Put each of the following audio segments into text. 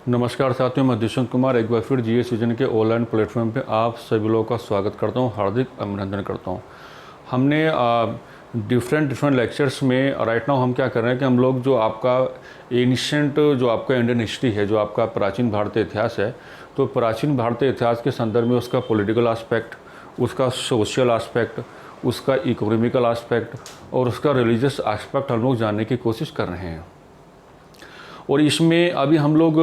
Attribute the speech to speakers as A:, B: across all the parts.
A: नमस्कार साथियों, मैं दुष्यंत कुमार एक बार फिर जीएस विजन के ऑनलाइन प्लेटफॉर्म पे आप सभी लोगों का स्वागत करता हूं, हार्दिक अभिनंदन करता हूं। हमने डिफरेंट लेक्चर्स में राइट नाउ हम क्या कर रहे हैं कि हम लोग जो आपका एनिशेंट जो आपका इंडियन हिस्ट्री है, जो आपका प्राचीन भारतीय इतिहास है, तो प्राचीन भारतीय इतिहास के संदर्भ में उसका पॉलिटिकल एस्पेक्ट, उसका सोशल एस्पेक्ट, उसका इकोनॉमिकल एस्पेक्ट और उसका रिलीजियस एस्पेक्ट हम लोग जानने की कोशिश कर रहे हैं। और इसमें अभी हम लोग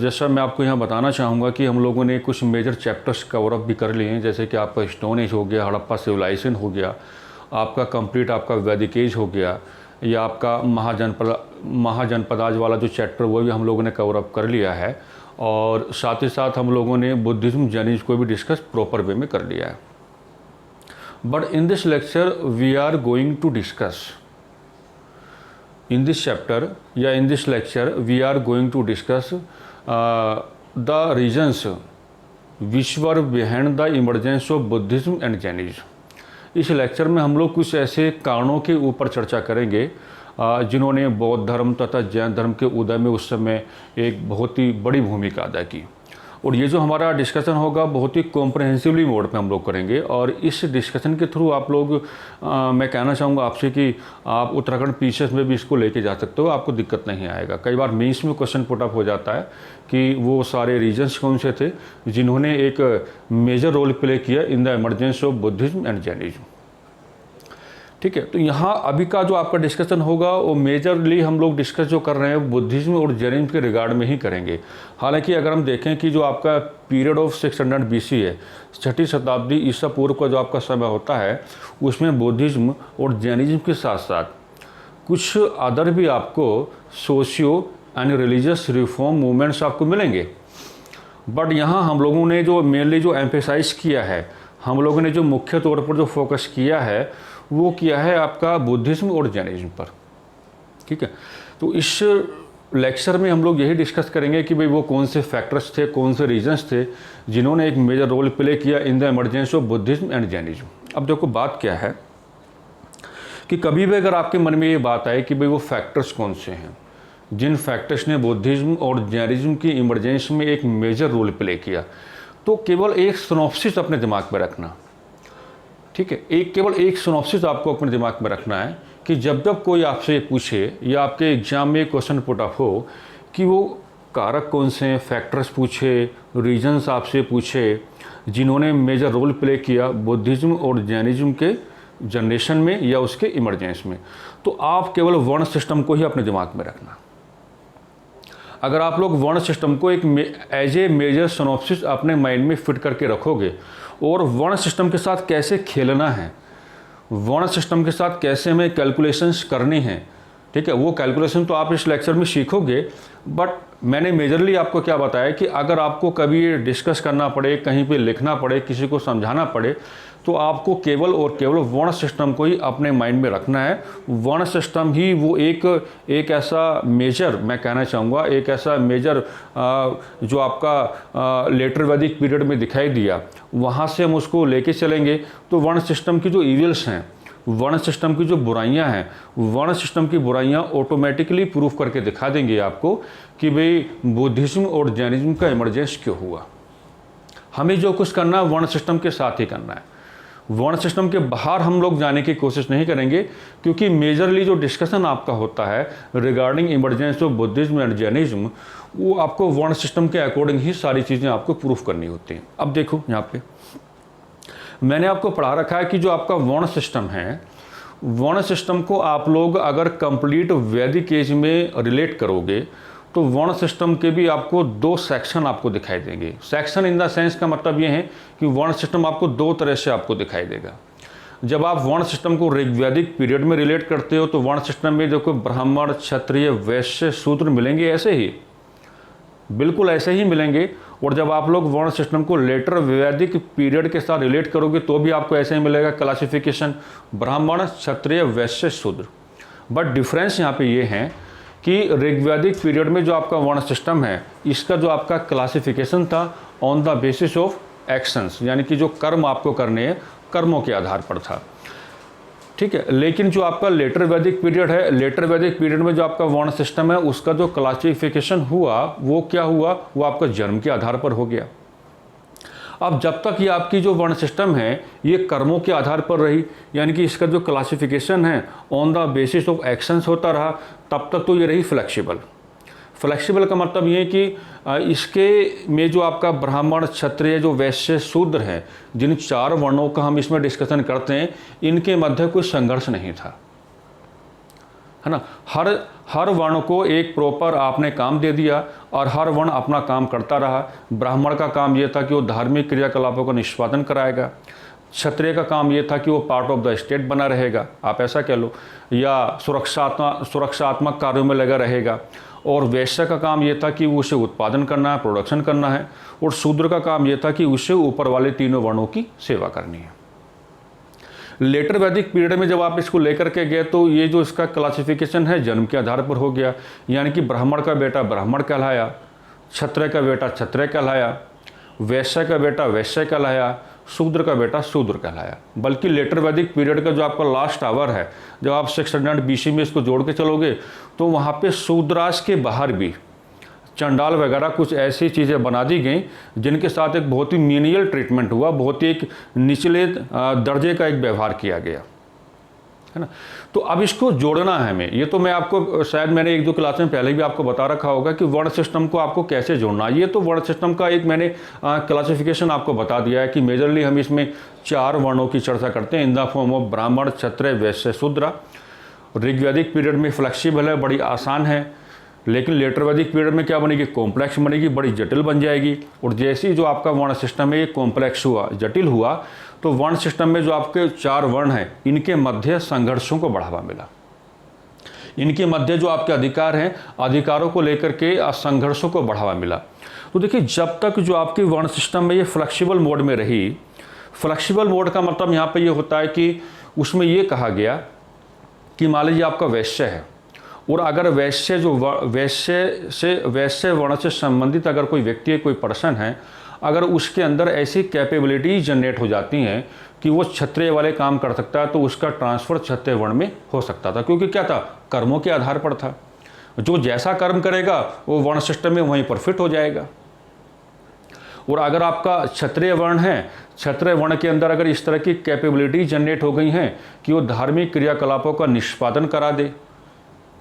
A: जैसा मैं आपको यहाँ बताना चाहूँगा कि हम लोगों ने कुछ मेजर चैप्टर्स कवर अप भी कर लिए हैं, जैसे कि आपका स्टोन एज हो गया, हड़प्पा सिविलाइजेशन हो गया, आपका कंप्लीट आपका वैदिक एज हो गया, या आपका महाजनपदाज वाला जो चैप्टर वो भी हम लोगों ने कवर अप कर लिया है। और साथ ही साथ हम लोगों ने बुद्धिज़्म जैनिज़्म को भी डिस्कस प्रॉपर वे में कर लिया है। But in this lecture we are going to discuss in this chapter in this lecture we are going to discuss the reasons which were behind the emergence of Buddhism and Jainism। इस lecture में हम लोग कुछ ऐसे कारणों के ऊपर चर्चा करेंगे जिन्होंने बौद्ध धर्म तथा जैन धर्म के उदय में उस समय एक बहुत ही बड़ी भूमिका अदा की। और ये जो हमारा डिस्कशन होगा बहुत ही कॉम्प्रहेंसिवली मोड पे हम लोग करेंगे। और इस डिस्कशन के थ्रू आप लोग मैं कहना चाहूँगा आपसे कि आप उत्तराखंड पीसीएस में भी इसको लेके जा सकते हो, आपको दिक्कत नहीं आएगा। कई बार मेंस में क्वेश्चन पुट अप हो जाता है कि वो सारे रीजन्स कौन से थे जिन्होंने एक मेजर रोल प्ले किया इन the emergence of Buddhism and Jainism. ठीक है, तो यहाँ अभी का जो आपका डिस्कशन होगा वो मेजरली हम लोग डिस्कस जो कर रहे हैं बुद्धिज्म और जैनिज्म के रिगार्ड में ही करेंगे। हालांकि अगर हम देखें कि जो आपका पीरियड ऑफ 600 BC है, 6ठी शताब्दी ईसा पूर्व का जो आपका समय होता है, उसमें बुद्धिज्म और जैनिज्म के साथ साथ कुछ अदर भी आपको socio and religious reform movements आपको मिलेंगे। बट यहाँ हम लोगों ने जो मेनली जो एम्फेसाइज किया है, हम लोगों ने जो मुख्य तौर पर जो फोकस किया है वो किया है आपका बुद्धिज्म और जैनिज्म पर। ठीक है, तो इस लेक्चर में हम लोग यही डिस्कस करेंगे कि भाई वो कौन से फैक्टर्स थे, कौन से रीजन्स थे जिन्होंने एक मेजर रोल प्ले किया इन the emergence of Buddhism and Jainism. अब देखो बात क्या है कि कभी भी अगर आपके मन में ये बात आए कि भाई वो फैक्टर्स कौन से हैं जिन फैक्टर्स ने बुद्धिज्म और जैनिज्म की इमरजेंस में एक मेजर रोल प्ले किया, तो केवल एक सिनॉप्सिस अपने दिमाग में रखना। ठीक है, केवल एक सिनॉप्सिस आपको अपने दिमाग में रखना है कि जब जब कोई आपसे पूछे या आपके एग्जाम में क्वेश्चन पुट अप हो कि वो कारक कौन से हैं, फैक्टर्स पूछे, रीजन्स आपसे पूछे जिन्होंने मेजर रोल प्ले किया बुद्धिज्म और जैनिज्म के जनरेशन में या उसके इमरजेंस में, तो आप केवल वर्ण सिस्टम को ही अपने दिमाग में रखना। अगर आप लोग वर्ण सिस्टम को एक एज ए मेजर सिनॉप्सिस अपने माइंड में फिट करके रखोगे और वर्ण सिस्टम के साथ कैसे खेलना है, वर्ण सिस्टम के साथ कैसे हमें कैलकुलेशंस करनी हैं, ठीक है, वो कैलकुलेशन तो आप इस लेक्चर में सीखोगे। बट मैंने मेजरली आपको क्या बताया कि अगर आपको कभी ये डिस्कस करना पड़े, कहीं पे लिखना पड़े, किसी को समझाना पड़े, तो आपको केवल और केवल वर्ण सिस्टम को ही अपने माइंड में रखना है। वर्ण सिस्टम ही वो एक ऐसा मेजर, मैं कहना चाहूँगा एक ऐसा मेजर जो आपका लेटर वैदिक पीरियड में दिखाई दिया, वहाँ से हम उसको लेके चलेंगे तो वर्ण सिस्टम की जो इविल्स हैं, वर्ण सिस्टम की जो बुराइयां हैं, वर्ण सिस्टम की बुराइयां ऑटोमेटिकली प्रूफ करके दिखा देंगे आपको कि भाई बुद्धिज्म और जैनिज्म का इमरजेंस क्यों हुआ। हमें जो कुछ करना है वर्ण सिस्टम के साथ ही करना है, वर्ण सिस्टम के बाहर हम लोग जाने की कोशिश नहीं करेंगे, क्योंकि मेजरली जो डिस्कशन आपका होता है regarding emergence of Buddhism and Jainism, वो आपको वर्ण सिस्टम के अकॉर्डिंग ही सारी चीज़ें आपको प्रूफ करनी होती हैं। अब देखो यहाँ पे मैंने आपको पढ़ा रखा है कि जो आपका वर्ण सिस्टम है, वर्ण सिस्टम को आप लोग अगर कंप्लीट वैदिक एज में रिलेट करोगे तो वर्ण सिस्टम के भी आपको दो सेक्शन आपको दिखाई देंगे। सेक्शन इन द सेंस का मतलब ये है कि वर्ण सिस्टम आपको दो तरह से आपको दिखाई देगा। जब आप वर्ण सिस्टम को ऋग्वैदिक पीरियड में रिलेट करते हो तो वर्ण सिस्टम में देखो ब्राह्मण, क्षत्रिय, वैश्य, शूद्र मिलेंगे, ऐसे ही बिल्कुल ऐसे ही मिलेंगे। और जब आप लोग वर्ण सिस्टम को लेटर वैदिक पीरियड के साथ रिलेट करोगे तो भी आपको ऐसे ही मिलेगा क्लासिफिकेशन ब्राह्मण, क्षत्रिय, वैश्य, शूद्र। बट डिफरेंस यहाँ पे ये है कि ऋग्वैदिक पीरियड में जो आपका वर्ण सिस्टम है, इसका जो आपका क्लासिफिकेशन था on the basis of actions, यानी कि जो कर्म आपको करने हैं कर्मों के आधार पर था। ठीक है। लेकिन जो आपका लेटर वैदिक पीरियड है, लेटर वैदिक पीरियड में जो आपका वर्ण सिस्टम है उसका जो क्लासिफिकेशन हुआ वो क्या हुआ, वो आपका जन्म के आधार पर हो गया। अब जब तक ये आपकी जो वर्ण सिस्टम है ये कर्मों के आधार पर रही, यानी कि इसका जो क्लासिफिकेशन है on the basis of actions होता रहा, तब तक तो ये रही फ्लेक्सिबल। फ्लेक्सिबल का मतलब ये कि इसके में जो आपका ब्राह्मण, क्षत्रिय, जो वैश्य, शूद्र हैं, जिन 4 वर्णों का हम इसमें डिस्कशन करते हैं, इनके मध्य कोई संघर्ष नहीं था, है ना। हर वर्ण को एक प्रॉपर आपने काम दे दिया और हर वर्ण अपना काम करता रहा। ब्राह्मण का काम ये था कि वो धार्मिक क्रियाकलापों का निष्पादन कराएगा, क्षत्रिय का काम ये था कि वो पार्ट ऑफ द स्टेट बना रहेगा, आप ऐसा कह लो, या सुरक्षात्मक कार्यों में लगा रहेगा, और वैश्य का काम ये था कि उसे उत्पादन करना है, प्रोडक्शन करना है, और शूद्र का काम ये था कि उसे ऊपर वाले तीनों वर्णों की सेवा करनी है। लेटर वैदिक पीरियड में जब आप इसको लेकर के गए तो ये जो इसका क्लासिफिकेशन है जन्म के आधार पर हो गया, यानी कि ब्राह्मण का बेटा ब्राह्मण कहलाया, क्षत्रिय का बेटा क्षत्रिय कहलाया, वैश्य का बेटा वैश्य कहलाया, शूद्र का बेटा शूद्र कहलाया। बल्कि लेटर वैदिक पीरियड का जो आपका लास्ट आवर है, जब आप 600 BC में इसको जोड़ के चलोगे तो वहाँ पे शूद्रास के बाहर भी चंडाल वगैरह कुछ ऐसी चीज़ें बना दी गई जिनके साथ एक बहुत ही मीनियल ट्रीटमेंट हुआ, बहुत ही एक निचले दर्जे का एक व्यवहार किया गया, है ना। तो अब इसको जोड़ना है हमें, ये तो मैं आपको शायद मैंने 1-2 क्लास में पहले भी आपको बता रखा होगा कि वर्ण सिस्टम को आपको कैसे जोड़ना है। ये तो वर्ण सिस्टम का एक मैंने क्लासिफिकेशन आपको बता दिया है कि मेजरली हम इसमें 4 वर्णों की चर्चा करते हैं इन द फॉर्म ऑफ ब्राह्मण, क्षत्रिय, वैश्य, शूद्र। ऋग्वैदिक पीरियड में फ्लेक्सिबल है, बड़ी आसान है, लेकिन लेटर वैदिक पीरियड में क्या बनेगी, कॉम्प्लेक्स बनेगी, बड़ी जटिल बन जाएगी। और जैसे ही जो आपका वर्ण सिस्टम है ये कॉम्प्लेक्स हुआ, जटिल हुआ, तो वर्ण सिस्टम में जो आपके 4 वर्ण हैं इनके मध्य संघर्षों को बढ़ावा मिला। इनके मध्य जो आपके अधिकार हैं, अधिकारों को लेकर के संघर्षों को बढ़ावा मिला। तो देखिए, जब तक जो आपके वर्ण सिस्टम में ये फ्लेक्सिबल मोड में रही, फ्लेक्सिबल मोड का मतलब यहाँ पे ये होता है कि उसमें ये कहा गया कि मान लीजिए आपका वैश्य है, और अगर वैश्य वर्ण से संबंधित अगर कोई व्यक्ति है, कोई पर्सन है, अगर उसके अंदर ऐसी कैपेबिलिटी जनरेट हो जाती हैं कि वो क्षत्रिय वाले काम कर सकता है, तो उसका ट्रांसफ़र क्षत्रिय वर्ण में हो सकता था, क्योंकि क्या था, कर्मों के आधार पर था। जो जैसा कर्म करेगा वो वर्ण सिस्टम में वहीं पर फिट हो जाएगा। और अगर आपका क्षत्रिय वर्ण है, क्षत्रिय वर्ण के अंदर अगर इस तरह की कैपेबिलिटी जनरेट हो गई हैं कि वो धार्मिक क्रियाकलापों का निष्पादन करा दे,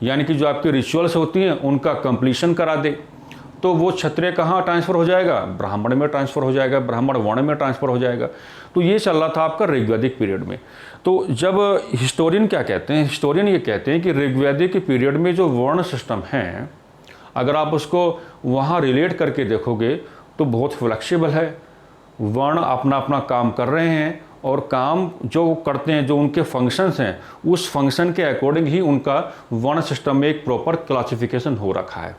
A: यानी कि जो आपकी रिचुअल्स होती हैं उनका कंप्लीशन करा दे, तो वो क्षत्रिय कहाँ ट्रांसफ़र हो जाएगा, ब्राह्मण में ट्रांसफ़र हो जाएगा, ब्राह्मण वर्ण में ट्रांसफ़र हो जाएगा। तो ये चल रहा था आपका ऋग्वैदिक पीरियड में। तो जब हिस्टोरियन क्या कहते हैं, हिस्टोरियन ये कहते हैं कि ऋग्वैदिक पीरियड में जो वर्ण सिस्टम है, अगर आप उसको वहाँ रिलेट करके देखोगे तो बहुत फ्लेक्सिबल है। वर्ण अपना अपना काम कर रहे हैं, और काम जो करते हैं, जो उनके फंक्शंस हैं, उस फंक्शन के अकॉर्डिंग ही उनका वर्ण सिस्टम में एक प्रॉपर क्लासिफिकेशन हो रखा है,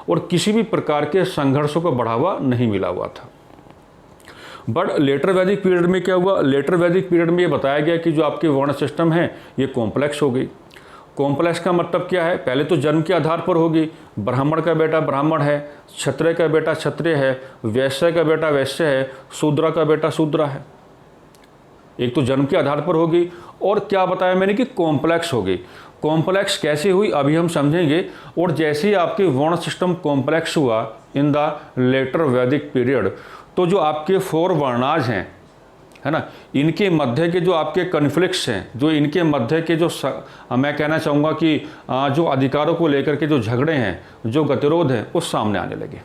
A: और किसी भी प्रकार के संघर्षों को बढ़ावा नहीं मिला हुआ था। बट लेटर वैदिक पीरियड में क्या हुआ, लेटर वैदिक पीरियड में ये बताया गया कि जो आपके वर्ण सिस्टम है ये कॉम्प्लेक्स हो गई। कॉम्प्लेक्स का मतलब क्या है, पहले तो जन्म के आधार पर होगी, ब्राह्मण का बेटा ब्राह्मण है, क्षत्रिय का बेटा क्षत्रिय है, वैश्य का बेटा वैश्य है, शूद्र का बेटा शूद्र है। एक तो जन्म के आधार पर होगी, और क्या बताया मैंने कि कॉम्प्लेक्स होगी। कॉम्प्लेक्स कैसे हुई अभी हम समझेंगे। और जैसे ही आपके वर्ण सिस्टम कॉम्प्लेक्स हुआ in the letter Vedic period, तो जो आपके 4 वर्णाज हैं, है ना, इनके मध्य के जो आपके कन्फ्लिक्ट्स हैं, जो इनके मध्य के जो मैं कहना चाहूँगा कि जो अधिकारों को लेकर के जो झगड़े हैं, जो गतिरोध हैं, वो सामने आने लगे।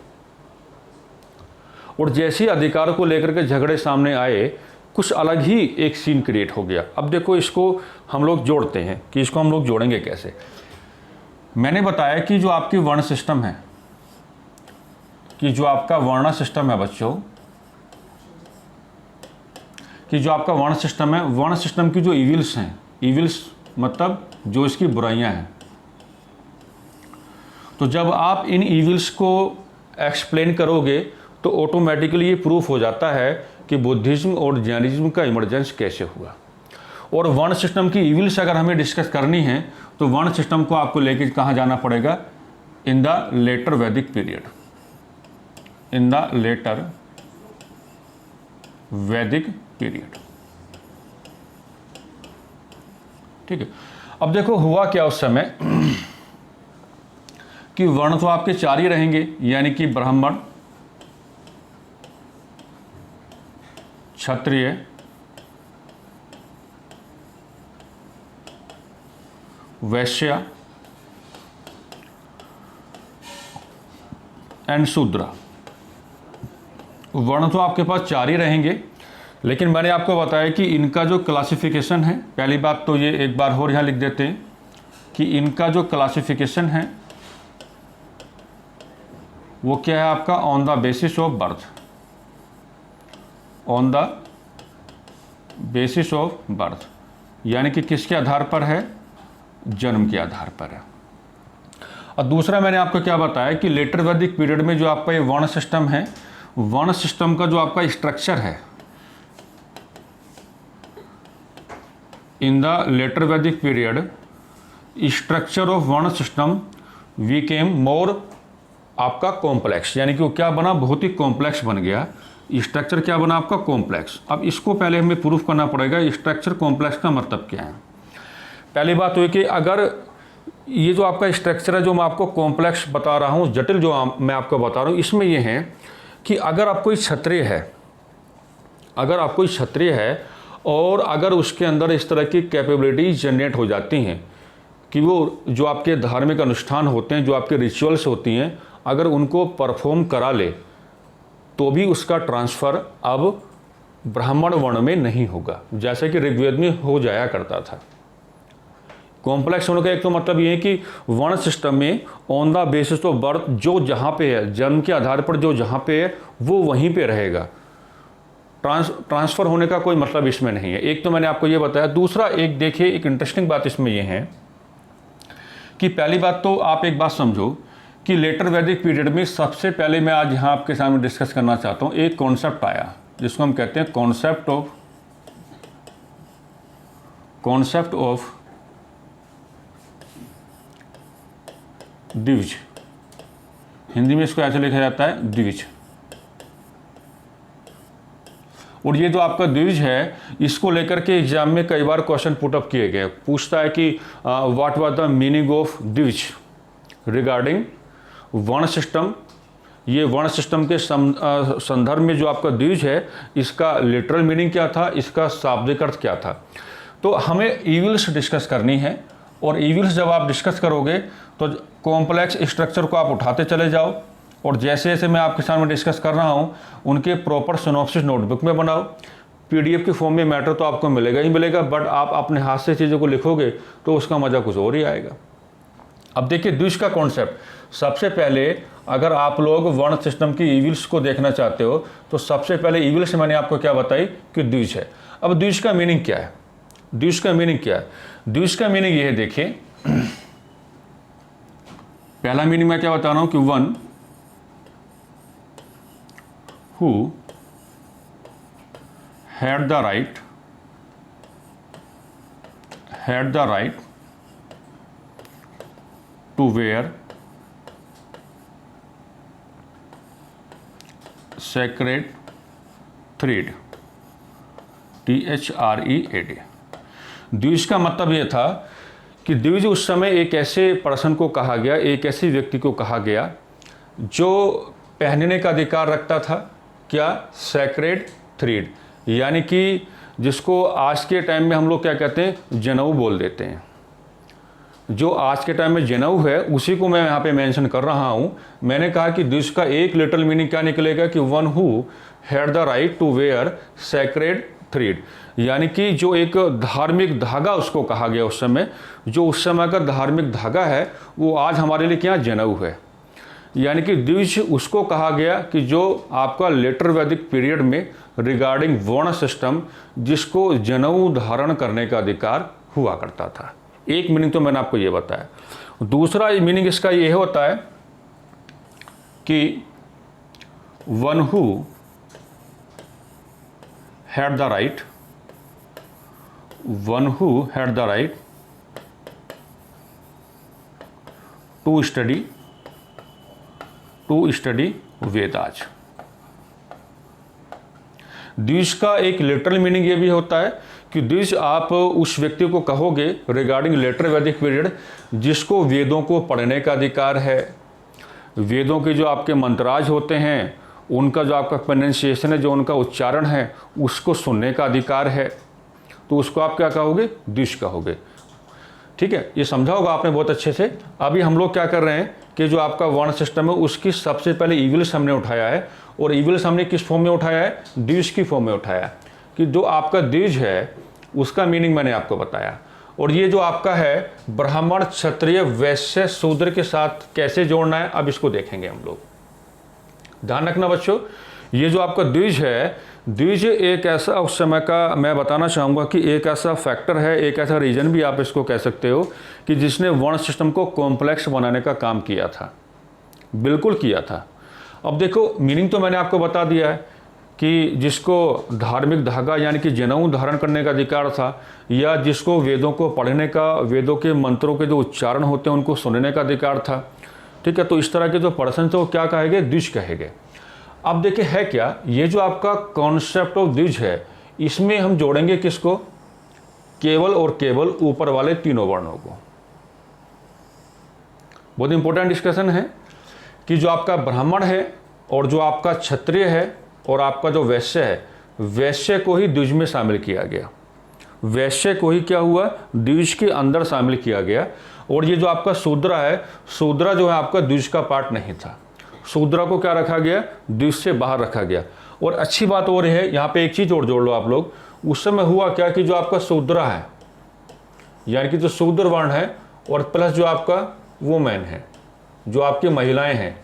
A: और जैसे ही अधिकारों को लेकर के झगड़े सामने आए, कुछ अलग ही एक सीन क्रिएट हो गया। अब देखो, इसको हम लोग जोड़ते हैं कि इसको हम लोग जोड़ेंगे कैसे। मैंने बताया कि जो आपकी वर्ण सिस्टम है, कि जो आपका वर्ण सिस्टम है बच्चों, कि जो आपका वर्ण सिस्टम है, वर्ण सिस्टम की जो इविल्स हैं, इविल्स मतलब जो इसकी बुराइयां हैं, तो जब आप इन इविल्स को एक्सप्लेन करोगे तो ऑटोमेटिकली ये प्रूफ हो जाता है कि बुद्धिज्म और जैनिज्म का इमर्जेंस कैसे हुआ। और वर्ण सिस्टम की इविल्स अगर हमें डिस्कस करनी है तो वर्ण सिस्टम को आपको लेके कहाँ जाना पड़ेगा, in the letter Vedic period, in the letter Vedic period. ठीक है। अब देखो हुआ क्या उस समय कि वर्ण तो आपके 4 ही रहेंगे, यानी कि ब्राह्मण, क्षत्रिय, वैश्य एंड शूद्र। वर्ण तो आपके पास 4 ही रहेंगे, लेकिन मैंने आपको बताया कि इनका जो क्लासिफिकेशन है, पहली बात तो ये एक बार और यहाँ लिख देते हैं कि इनका जो क्लासिफिकेशन है वो क्या है आपका, on the basis of birth, on the basis of birth, यानी कि किसके आधार पर है, जन्म के आधार पर है। और दूसरा मैंने आपको क्या बताया कि लेटर वैदिक पीरियड में जो आपका ये वर्ण सिस्टम है, वर्ण सिस्टम का जो आपका स्ट्रक्चर है, in the letter Vedic period structure of varna system वीकेम मोर आपका कॉम्प्लेक्स, यानी कि वो क्या बना, बहुत ही कॉम्प्लेक्स बन गया। स्ट्रक्चर क्या बना आपका, कॉम्प्लेक्स। अब इसको पहले हमें प्रूफ करना पड़ेगा स्ट्रक्चर कॉम्प्लेक्स का मतलब क्या है। पहली बात हुई कि अगर ये जो आपका स्ट्रक्चर है जो मैं आपको कॉम्प्लेक्स बता रहा हूँ, जटिल जो मैं आपको बता रहा हूँ, इसमें ये है कि अगर आप कोई क्षत्रिय है, अगर आप कोई क्षत्रिय है और अगर उसके अंदर इस तरह की कैपेबिलिटीज जनरेट हो जाती हैं कि वो जो आपके धार्मिक अनुष्ठान होते हैं, जो आपके रिचुअल्स होती हैं, अगर उनको परफॉर्म करा ले तो भी उसका ट्रांसफ़र अब ब्राह्मण वर्ण में नहीं होगा, जैसे कि ऋग्वेद में हो जाया करता था। कॉम्प्लेक्स होने का एक तो मतलब ये है कि वर्ण सिस्टम में on the basis of birth जो जहाँ पे है, जन्म के आधार पर जो जहाँ पे है वो वहीं पे रहेगा, ट्रांसफ़र होने का कोई मतलब इसमें नहीं है। एक तो मैंने आपको ये बताया। दूसरा एक देखिए, एक इंटरेस्टिंग बात इसमें ये है कि पहली बात तो आप एक बात समझो कि लेटर वैदिक पीरियड में सबसे पहले मैं आज यहाँ आपके सामने डिस्कस करना चाहता हूँ, एक कॉन्सेप्ट आया जिसको हम कहते हैं कॉन्सेप्ट ऑफ द्विज। हिंदी में इसको ऐसे लिखा जाता है द्विज। और ये जो आपका द्विज है, इसको लेकर के एग्जाम में कई बार क्वेश्चन पुटअप किए गए। पूछता है कि what was the meaning of द्विज रिगार्डिंग वर्ण सिस्टम। ये वर्ण सिस्टम के संदर्भ में जो आपका द्विज है, इसका लिटरल मीनिंग क्या था, इसका शाब्दिक अर्थ क्या था। तो हमें ईविल्स डिस्कस करनी है, और ईविल्स जब आप डिस्कस करोगे तो कॉम्प्लेक्स स्ट्रक्चर को आप उठाते चले जाओ, और जैसे जैसे मैं आपके सामने डिस्कस कर रहा हूँ उनके प्रॉपर सिनॉप्सिस नोटबुक में बनाओ। पीडीएफ की फॉर्म में मैटर तो आपको मिलेगा ही मिलेगा, बट आप अपने हाथ से चीज़ों को लिखोगे तो उसका मज़ा कुछ और ही आएगा। अब देखिए द्विज का कॉन्सेप्ट। सबसे पहले अगर आप लोग वर्ण सिस्टम की ईविल्स को देखना चाहते हो तो सबसे पहले ईविल्स मैंने आपको क्या बताई कि द्विज है। अब द्विज का मीनिंग क्या है, द्विज का मीनिंग क्या है? द्विज का मीनिंग ये है, देखिए पहला मीनिंग मैं क्या बता रहा हूं कि one who had the right to wear sacred thread, THREAD। द्विज का मतलब यह था कि द्विज उस समय एक ऐसे पर्सन को कहा गया, एक ऐसे व्यक्ति को कहा गया जो पहनने का अधिकार रखता था, क्या, सैक्रेड थ्रेड, यानी कि जिसको आज के टाइम में हम लोग क्या कहते हैं, जनेऊ बोल देते हैं। जो आज के टाइम में जनेऊ है उसी को मैं यहाँ पे मेंशन कर रहा हूँ। मैंने कहा कि द्विज का एक लिटरल मीनिंग क्या निकलेगा कि one who had the right to wear sacred thread, यानी कि जो एक धार्मिक धागा उसको कहा गया उस समय, जो उस समय का धार्मिक धागा है वो आज हमारे लिए क्या, जनेऊ है। यानी कि द्विज उसको कहा गया कि जो आपका लेटर वैदिक पीरियड में रिगार्डिंग वर्ण सिस्टम, जिसको जनेऊ धारण करने का अधिकार हुआ करता था। एक मीनिंग तो मैंने आपको ये बताया। दूसरा मीनिंग इसका ये होता है कि one who had the right, one who had the right to study Vedas. द्विज का एक लिटरल मीनिंग ये भी होता है कि द्विज आप उस व्यक्ति को कहोगे रिगार्डिंग लेटर वैदिक पीरियड जिसको वेदों को पढ़ने का अधिकार है, वेदों के जो आपके मंत्राज होते हैं उनका जो आपका प्रोनाउंसिएशन है, जो उनका उच्चारण है, उसको सुनने का अधिकार है, तो उसको आप क्या कहोगे? द्विज कहोगे। ठीक है, ये समझा होगा आपने बहुत अच्छे से। अभी हम लोग क्या कर रहे हैं कि जो आपका वर्ण सिस्टम है उसकी सबसे पहले ईविल्स हमने उठाया है, और ईविल्स हमने किस फॉर्म में उठाया है? द्विज की फॉर्म में उठाया है, कि जो आपका द्विज है उसका मीनिंग मैंने आपको बताया। और ये जो आपका है ब्राह्मण, क्षत्रिय, वैश्य, शूद्र के साथ कैसे जोड़ना है, अब इसको देखेंगे हम लोग। ध्यान रखना बच्चों, ये जो आपका द्विज है, द्विज एक ऐसा उस समय का मैं बताना चाहूँगा कि एक ऐसा फैक्टर है, एक ऐसा रीजन भी आप इसको कह सकते हो कि जिसने वर्ण सिस्टम को कॉम्प्लेक्स बनाने का काम किया था, बिल्कुल किया था। अब देखो मीनिंग तो मैंने आपको बता दिया है कि जिसको धार्मिक धागा यानी कि जनेऊ धारण करने का अधिकार था, या जिसको वेदों को पढ़ने का, वेदों के मंत्रों के जो उच्चारण होते हैं उनको सुनने का अधिकार था। ठीक है, तो इस तरह के जो पर्सन थे वो क्या कहेंगे? द्विज कहेंगे। अब देखिए है क्या, ये जो आपका कॉन्सेप्ट ऑफ द्विज है इसमें हम जोड़ेंगे किसको? केवल और केवल ऊपर वाले तीनों वर्णों को। बहुत इंपॉर्टेंट डिस्कशन है कि जो आपका ब्राह्मण है और जो आपका क्षत्रिय है और आपका जो वैश्य है, वैश्य को ही द्विज में शामिल किया गया। वैश्य को ही क्या हुआ? द्विज के अंदर शामिल किया गया। और ये जो आपका शूद्रा है, शूद्रा जो है आपका द्विज का पार्ट नहीं था, शूद्रा को क्या रखा गया? द्विज से बाहर रखा गया। और अच्छी बात और है, यहाँ पे एक चीज़ और जोड़ लो आप लोग, उस समय हुआ क्या कि जो आपका शूद्रा है यानी कि जो शूद्र वर्ण है और प्लस जो आपका वुमेन है, जो आपकी महिलाएं हैं,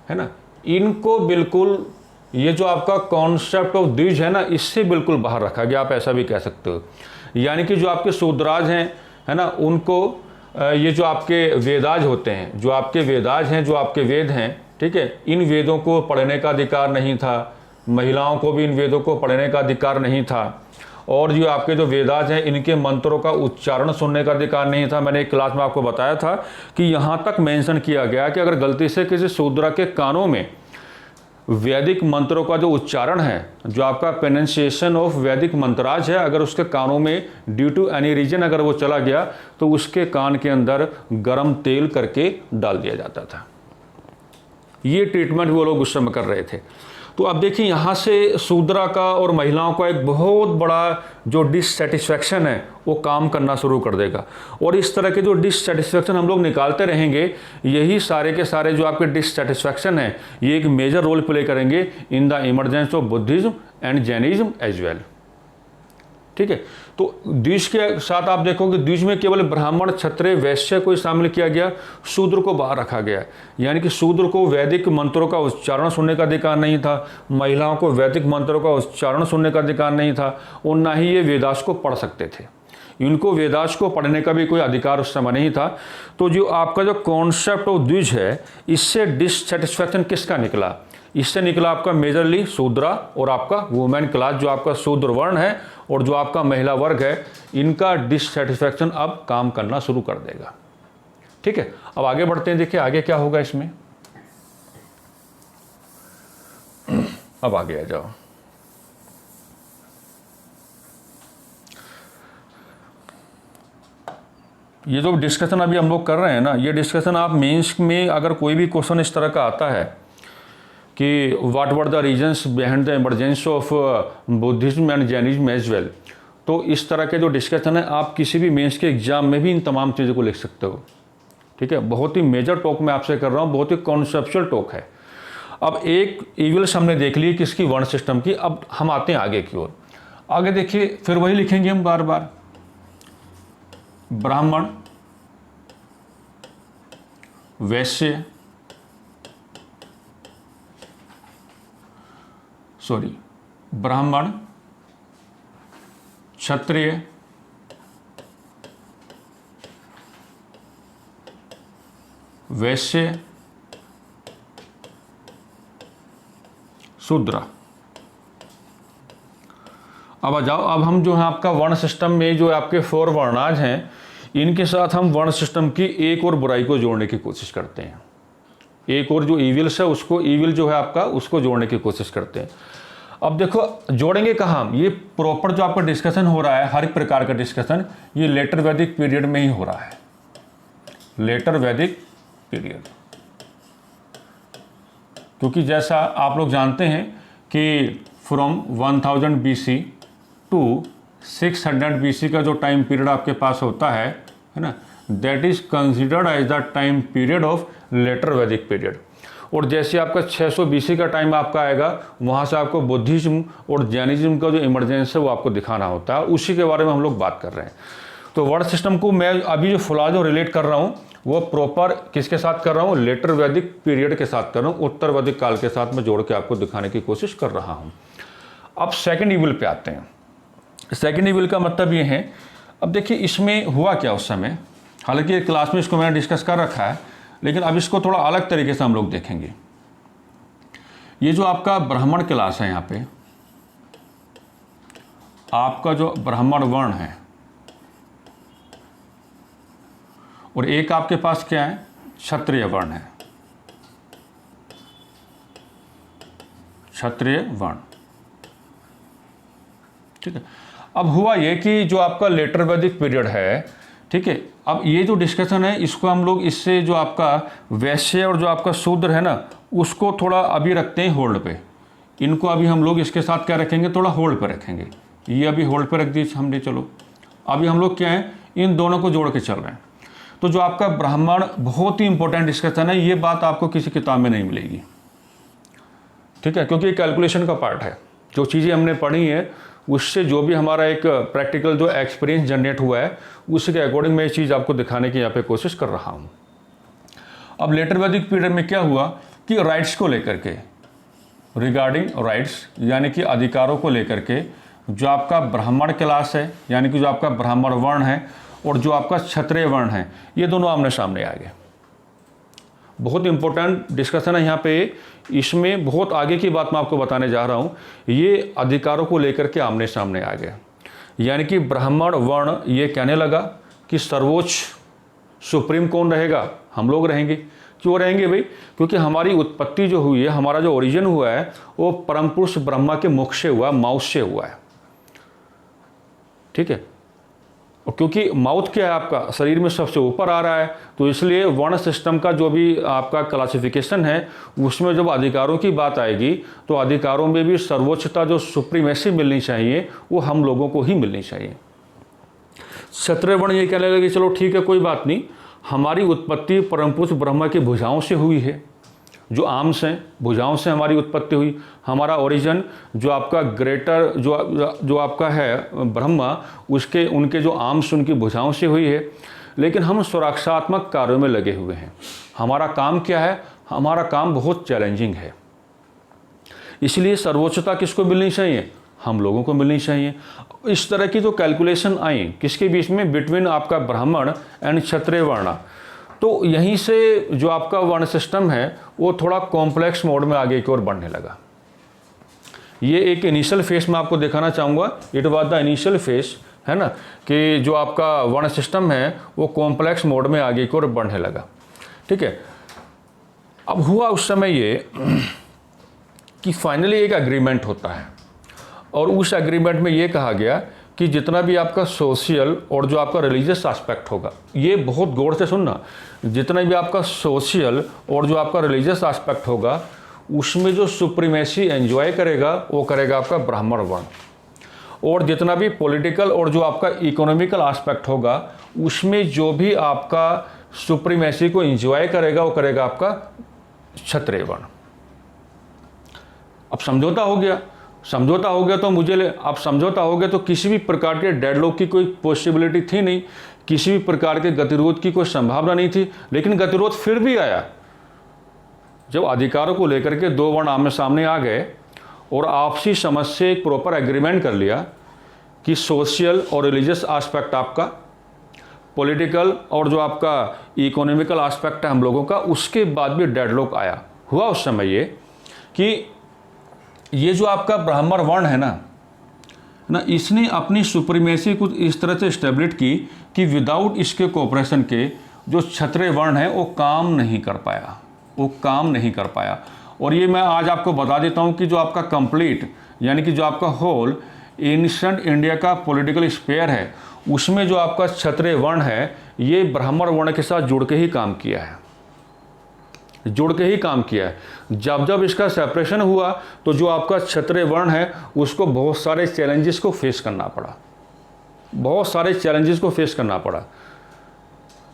A: है ना, इनको बिल्कुल ये जो आपका कॉन्सेप्ट ऑफ द्विज है ना, इससे बिल्कुल बाहर रखा गया, आप ऐसा भी कह सकते हो। यानी कि जो आपके शूद्राज हैं, है ना, उनको ये जो आपके वेदाज होते हैं, जो आपके वेदाज हैं, जो आपके वेद हैं, ठीक है, इन वेदों को पढ़ने का अधिकार नहीं था, महिलाओं को भी इन वेदों को पढ़ने का अधिकार नहीं था, और जो आपके जो वेदाज हैं इनके मंत्रों का उच्चारण सुनने का अधिकार नहीं था। मैंने एक क्लास में आपको बताया था कि यहाँ तक मेंशन किया गया कि अगर गलती से किसी शूद्र के कानों में वैदिक मंत्रों का जो उच्चारण है, जो आपका प्रोनाउंसिएशन ऑफ वैदिक मंत्राज है, अगर उसके कानों में ड्यू टू एनी रीजन अगर वो चला गया तो उसके कान के अंदर गर्म तेल करके डाल दिया जाता था। ये ट्रीटमेंट वो लोग उस समय कर रहे थे। तो अब देखिए यहाँ से शूद्रा का और महिलाओं का एक बहुत बड़ा जो डिससेटिस्फैक्शन है वो काम करना शुरू कर देगा, और इस तरह के जो डिससेटिस्फैक्शन हम लोग निकालते रहेंगे, यही सारे के सारे जो आपके डिससेटिस्फैक्शन है ये एक मेजर रोल प्ले करेंगे in the emergence of Buddhism and Jainism as well. ठीक है, तो द्विज के साथ आप देखोगे द्विज में केवल ब्राह्मण, क्षत्रिय, वैश्य को शामिल किया गया, शूद्र को बाहर रखा गया। यानी कि शूद्र को वैदिक मंत्रों का उच्चारण सुनने का अधिकार नहीं था, महिलाओं को वैदिक मंत्रों का उच्चारण सुनने का अधिकार नहीं था, और ना ही ये वेदास को पढ़ सकते थे, इनको वेदास को पढ़ने का भी कोई अधिकार उस समय नहीं था। तो जो आपका जो कॉन्सेप्ट ऑफ द्विज है, इससे डिससेटिस्फैक्शन किसका निकला? इससे निकला आपका मेजरली शूद्रा और आपका वुमेन क्लास, जो आपका शूद्र वर्ण है और जो आपका महिला वर्ग है, इनका डिससेटिस्फैक्शन अब काम करना शुरू कर देगा। ठीक है, अब आगे बढ़ते हैं, देखिए आगे क्या होगा इसमें। अब आगे आ जाओ। ये जो डिस्कशन अभी हम लोग कर रहे हैं ना, ये डिस्कशन आप मेंस में अगर कोई भी क्वेश्चन इस तरह का आता है कि what were the reasons behind the emergence of Buddhism and Jainism as well, तो इस तरह के जो डिस्कशन है आप किसी भी मेंस के एग्जाम में भी इन तमाम चीज़ों को लिख सकते हो। ठीक है, बहुत ही मेजर टॉक मैं आपसे कर रहा हूँ, बहुत ही कॉन्सेप्चुअल टॉक है। अब एक ईविल्स हमने देख ली किसकी? वर्ण सिस्टम की। अब हम आते हैं आगे की ओर। आगे देखिए फिर वही लिखेंगे हम बार बार, ब्राह्मण, वैश्य, ब्राह्मण, क्षत्रिय, वैश्य, शूद्र। अब आ जाओ, अब हम जो है आपका वर्ण सिस्टम में जो आपके 4 वर्णाज हैं, इनके साथ हम वर्ण सिस्टम की एक और बुराई को जोड़ने की कोशिश करते हैं। एक और जो ईविल्स है उसको, ईविल जो है आपका, उसको जोड़ने की कोशिश करते हैं। अब देखो जोड़ेंगे कहाँ हम, ये प्रॉपर जो आपका डिस्कशन हो रहा है हर एक प्रकार का डिस्कशन ये लेटर वैदिक पीरियड में ही हो रहा है, लेटर वैदिक पीरियड। क्योंकि जैसा आप लोग जानते हैं कि फ्रॉम 1000 BC टू 600 BC का जो टाइम पीरियड आपके पास होता है ना, that is considered as the time period of later Vedic period. और जैसे आपका 600 BC का टाइम आपका आएगा, वहाँ से आपको बुद्धिज्म और जैनिज्म का जो इमरजेंस है वो आपको दिखाना होता है, उसी के बारे में हम लोग बात कर रहे हैं। तो वर्ड सिस्टम को मैं अभी जो फिलहाल जो रिलेट कर रहा हूँ वो प्रॉपर किसके साथ कर रहा हूँ, लेटर वैदिक पीरियड के साथ कर रहा हूँ, उत्तर वैदिक काल के साथ मैं जोड़ के आपको दिखाने की कोशिश कर रहा हूँ। अब सेकंड ईविल पे आते हैं। सेकंड ईविल का मतलब ये है, अब देखिए इसमें हुआ क्या उस समय, हालांकि क्लास में इसको मैंने डिस्कस कर रखा है, लेकिन अब इसको थोड़ा अलग तरीके से हम लोग देखेंगे। ये जो आपका ब्राह्मण क्लास है, यहाँ पे आपका जो ब्राह्मण वर्ण है और एक आपके पास क्या है, क्षत्रिय वर्ण है, क्षत्रिय वर्ण, ठीक है। अब हुआ ये कि जो आपका लेटर वैदिक पीरियड है, ठीक है, अब ये जो डिस्कशन है इसको हम लोग इससे जो आपका वैश्य और जो आपका शूद्र है ना उसको थोड़ा अभी रखते हैं होल्ड पे, इनको अभी हम लोग इसके साथ क्या रखेंगे, थोड़ा होल्ड पे रखेंगे। ये अभी होल्ड पे रख दीजिए हमने, चलो अभी हम लोग क्या है इन दोनों को जोड़ के चल रहे हैं। तो जो आपका ब्राह्मण बहुत ही इंपॉर्टेंट डिस्कशन है, ये बात आपको किसी किताब में नहीं मिलेगी, ठीक है, क्योंकि ये कैलकुलेशन का पार्ट है। जो चीज़ें हमने पढ़ी हैं उससे जो भी हमारा एक प्रैक्टिकल जो एक्सपीरियंस जनरेट हुआ है उसके अकॉर्डिंग मैं ये चीज़ आपको दिखाने की यहाँ पे कोशिश कर रहा हूँ। अब लेटर वैदिक पीरियड में क्या हुआ कि राइट्स को लेकर के, रिगार्डिंग राइट्स यानी कि अधिकारों को लेकर के, जो आपका ब्राह्मण क्लास है यानी कि जो आपका ब्राह्मण वर्ण है और जो आपका क्षत्रिय वर्ण है, ये दोनों आमने सामने आ गए। बहुत इंपॉर्टेंट डिस्कशन है यहाँ पे, इसमें बहुत आगे की बात मैं आपको बताने जा रहा हूँ। ये अधिकारों को लेकर के आमने सामने आ गए, यानी कि ब्राह्मण वर्ण ये कहने लगा कि सर्वोच्च सुप्रीम कौन रहेगा, हम लोग रहेंगे। क्यों रहेंगे भाई, क्योंकि हमारी उत्पत्ति जो हुई है, हमारा जो ओरिजिन हुआ है वो परम पुरुष ब्रह्मा के मुख से हुआ, माउथ से हुआ है, ठीक है। और क्योंकि माउथ क्या है आपका शरीर में सबसे ऊपर आ रहा है, तो इसलिए वर्ण सिस्टम का जो भी आपका क्लासिफिकेशन है उसमें जब अधिकारों की बात आएगी तो अधिकारों में भी सर्वोच्चता जो सुप्रीमेसी मिलनी चाहिए वो हम लोगों को ही मिलनी चाहिए। क्षत्रिय वर्ण ये कहने लगे चलो ठीक है कोई बात नहीं, हमारी उत्पत्ति परम पुरुष ब्रह्मा की भुजाओं से हुई है, जो आर्म्स हैं भुजाओं से हमारी उत्पत्ति हुई, हमारा ओरिजिन जो आपका ग्रेटर जो आपका है ब्रह्मा उसके उनके जो आर्म्स उनकी भुजाओं से हुई है। लेकिन हम सुरक्षात्मक कार्यों में लगे हुए हैं। हमारा काम क्या है, हमारा काम बहुत चैलेंजिंग है, इसलिए सर्वोच्चता किसको मिलनी चाहिए, हम लोगों को मिलनी चाहिए। इस तरह की जो कैलकुलेशन आई किसके बीच में, बिटवीन आपका ब्राह्मण एंड क्षत्रिय वर्ण। तो यहीं से जो आपका वर्ण सिस्टम है वो थोड़ा कॉम्प्लेक्स मोड में आगे की ओर बढ़ने लगा। ये एक इनिशियल फेस में आपको दिखाना चाहूँगा, it was the initial face, है ना, कि जो आपका वर्ण सिस्टम है वो कॉम्प्लेक्स मोड में आगे की ओर बढ़ने लगा, ठीक है। अब हुआ उस समय ये कि फाइनली एक एग्रीमेंट होता है और उस एग्रीमेंट में ये कहा गया कि जितना भी आपका सोशल और जो आपका रिलीजियस एस्पेक्ट होगा, ये बहुत गौर से सुनना, जितना भी आपका सोशल और जो आपका रिलीजियस एस्पेक्ट होगा उसमें जो सुप्रीमेसी एंजॉय करेगा वो करेगा आपका ब्राह्मण वर्ण, और जितना भी पॉलिटिकल और जो आपका इकोनॉमिकल एस्पेक्ट होगा उसमें जो भी आपका सुप्रीमेसी को एंजॉय करेगा वो करेगा आपका क्षत्रिय वर्ण। अब समझौता हो गया, समझौता हो गया तो अब समझौता हो गया तो किसी भी प्रकार के डेडलॉक की कोई पॉसिबिलिटी थी नहीं, किसी भी प्रकार के गतिरोध की कोई संभावना नहीं थी। लेकिन गतिरोध फिर भी आया जब अधिकारों को लेकर के दो वर्ण आमने सामने आ गए और आपसी समझ से एक प्रॉपर एग्रीमेंट कर लिया कि सोशल और रिलीजियस एस्पेक्ट आपका, पॉलिटिकल और जो आपका इकोनॉमिकल एस्पेक्ट है हम लोगों का, उसके बाद भी डेडलॉक आया। हुआ उस समय ये कि ये जो आपका ब्राह्मण वर्ण है ना, इसने अपनी सुप्रीमेसी कुछ इस तरह से इस्टेब्लिश की कि विदाउट इसके कोऑपरेशन के जो क्षत्रिय वर्ण है वो काम नहीं कर पाया, वो काम नहीं कर पाया। और ये मैं आज आपको बता देता हूँ कि जो आपका कंप्लीट यानी कि जो आपका होल एंशिएंट इंडिया का पॉलिटिकल स्फीयर है, उसमें जो आपका क्षत्रिय वर्ण है ये ब्राह्मण वर्ण के साथ जुड़ के ही काम किया है, जुड़ के ही काम किया है। जब जब इसका सेपरेशन हुआ तो जो आपका क्षत्रिय वर्ण है उसको बहुत सारे चैलेंजेस को फेस करना पड़ा, बहुत सारे चैलेंजेस को फेस करना पड़ा।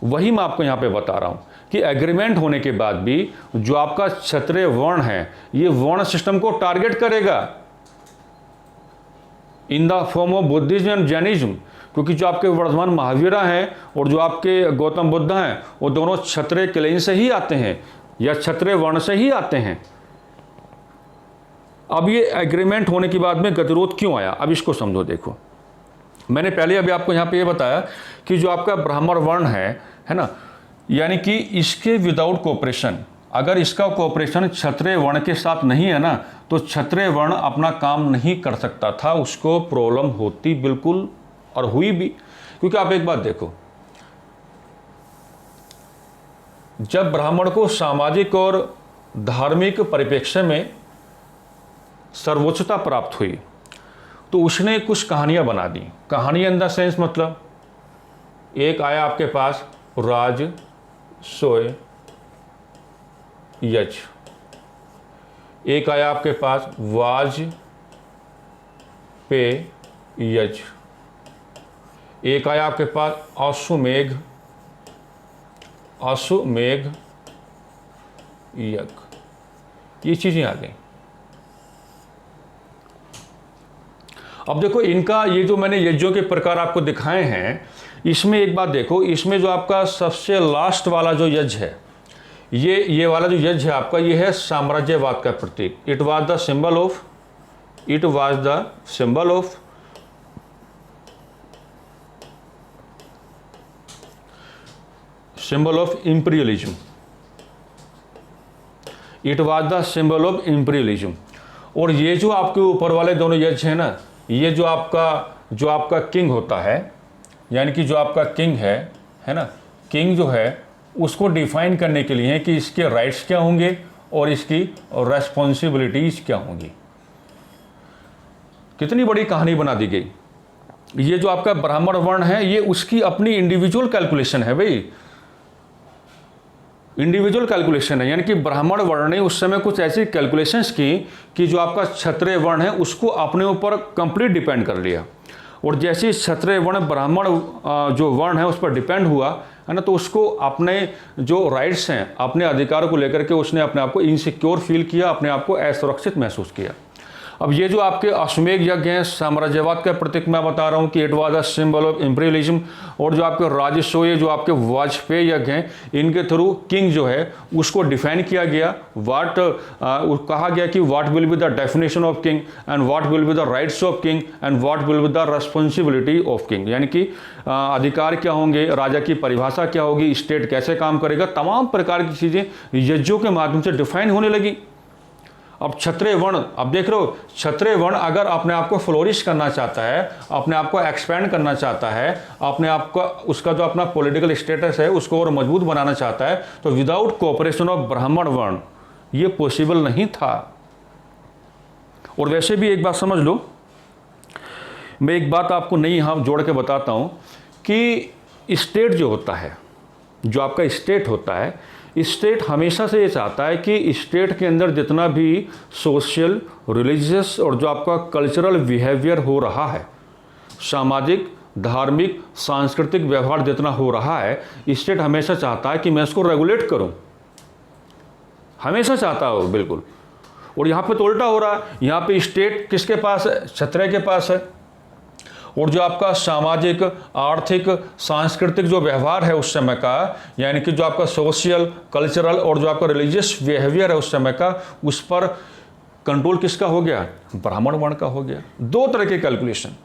A: वही मैं आपको यहाँ पे बता रहा हूँ कि एग्रीमेंट होने के बाद भी जो आपका क्षत्रिय वर्ण है ये वर्ण सिस्टम को टारगेट करेगा in the form of Buddhism and Jainism, क्योंकि जो आपके वर्धमान महावीरा हैं और जो आपके गौतम बुद्ध हैं वो दोनों क्षत्रिय क्लेन से ही आते हैं या क्षत्रिय वर्ण से ही आते हैं। अब ये एग्रीमेंट होने के बाद में गतिरोध क्यों आया, अब इसको समझो। देखो, मैंने पहले अभी आपको यहाँ पे ये बताया कि जो आपका ब्राह्मण वर्ण है ना, यानी कि इसके विदाउट कोऑपरेशन, अगर इसका कोऑपरेशन क्षत्रिय वर्ण के साथ नहीं है ना तो क्षत्रिय वर्ण अपना काम नहीं कर सकता था, उसको प्रॉब्लम होती बिल्कुल, और हुई भी। क्योंकि आप एक बात देखो, जब ब्राह्मण को सामाजिक और धार्मिक परिप्रेक्ष्य में सर्वोच्चता प्राप्त हुई तो उसने कुछ कहानियां बना दी। कहानी इन द सेंस मतलब, एक आया आपके पास राज सोय यज, एक आया आपके पास वाज पे यज, एक आया आपके पास अश्वमेघ यज्ञ, ये चीजें आ गई। अब देखो, इनका ये जो मैंने यज्ञों के प्रकार आपको दिखाए हैं, इसमें एक बात देखो, इसमें जो आपका सबसे लास्ट वाला जो यज्ञ है, ये वाला जो यज्ञ है आपका, ये है साम्राज्यवाद का प्रतीक। It was the symbol of symbol of imperialism. It was the symbol of imperialism. और ये जो आपके ऊपर वाले दोनों यज्ञ हैं ना, ये जो आपका किंग होता है, यानी कि जो आपका किंग है ना, किंग जो है उसको डिफाइन करने के लिए है कि इसके राइट्स क्या होंगे और इसकी रेस्पॉन्सिबिलिटीज क्या होंगी। कितनी बड़ी कहानी बना दी गई। ये जो आपका ब्राह्मण वर्ण है ये उसकी अपनी इंडिविजुअल कैलकुलेशन है भाई, इंडिविजुअल कैलकुलेशन है। यानी कि ब्राह्मण वर्ण ने उस समय कुछ ऐसी कैलकुलेशंस की कि जो आपका क्षत्रिय वर्ण है उसको अपने ऊपर कंप्लीट डिपेंड कर लिया, और जैसे क्षत्रिय वर्ण ब्राह्मण जो वर्ण है उस पर डिपेंड हुआ है ना, तो उसको अपने जो राइट्स हैं, अपने अधिकार को लेकर के उसने अपने आप को इनसिक्योर फील किया, अपने आप को असुरक्षित महसूस किया। अब ये जो आपके अश्वमेघ यज्ञ हैं, साम्राज्यवाद का प्रतीक मैं बता रहा हूँ कि it was a symbol of imperialism, और जो आपके राजस्व जो आपके वाजपेयी यज्ञ हैं, इनके थ्रू किंग जो है उसको डिफाइन किया गया। कहा गया कि what will be the definition of king and what will be the rights of king and what will be the responsibility of king, यानी कि अधिकार क्या होंगे, राजा की परिभाषा क्या होगी, स्टेट कैसे काम करेगा, तमाम प्रकार की चीज़ें यज्ञों के माध्यम से डिफाइन होने लगी। अब क्षत्रिय वर्ण, अब देख रहे हो, क्षत्रिय वर्ण अगर अपने आप को फ्लोरिश करना चाहता है, अपने आप को एक्सपेंड करना चाहता है, अपने आप को उसका जो अपना पॉलिटिकल स्टेटस है उसको और मजबूत बनाना चाहता है, तो विदाउट कोऑपरेशन ऑफ ब्राह्मण वर्ण ये पॉसिबल नहीं था। और वैसे भी एक बात समझ लो, मैं एक बात आपको नई यहाँ जोड़ के बताता हूँ कि स्टेट जो होता है, जो आपका स्टेट होता है, स्टेट हमेशा से ये चाहता है कि स्टेट के अंदर जितना भी सोशल, रिलीजियस और जो आपका कल्चरल बिहेवियर हो रहा है, सामाजिक, धार्मिक, सांस्कृतिक व्यवहार जितना हो रहा है, स्टेट हमेशा चाहता है कि मैं इसको रेगुलेट करूं, हमेशा चाहता हो बिल्कुल। और यहाँ पे तो उल्टा हो रहा है, यहाँ पे स्टेट किसके पास है, क्षत्रिय के पास है, और जो आपका सामाजिक, आर्थिक, सांस्कृतिक जो व्यवहार है उस समय का, यानी कि जो आपका सोशल, कल्चरल और जो आपका रिलीजियस बिहेवियर है उस समय का, उस पर कंट्रोल किसका हो गया, ब्राह्मण वर्ण का हो गया। दो तरह के कैलकुलेशन,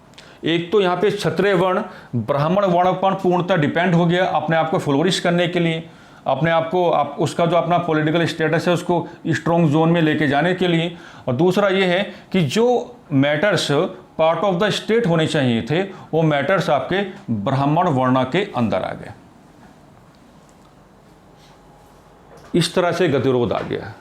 A: एक तो यहाँ पे क्षत्रिय वर्ण ब्राह्मण वर्ण पर पूर्णतः डिपेंड हो गया अपने आप को फ्लोरिश करने के लिए, अपने आप को उसका जो अपना पॉलिटिकल स्टेटस है उसको स्ट्रॉन्ग जोन में लेके जाने के लिए, और दूसरा ये है कि जो matters part of the state होने चाहिए थे वो मैटर्स आपके ब्राह्मण वर्ण के अंदर आ गए। इस तरह से गतिरोध आ गया।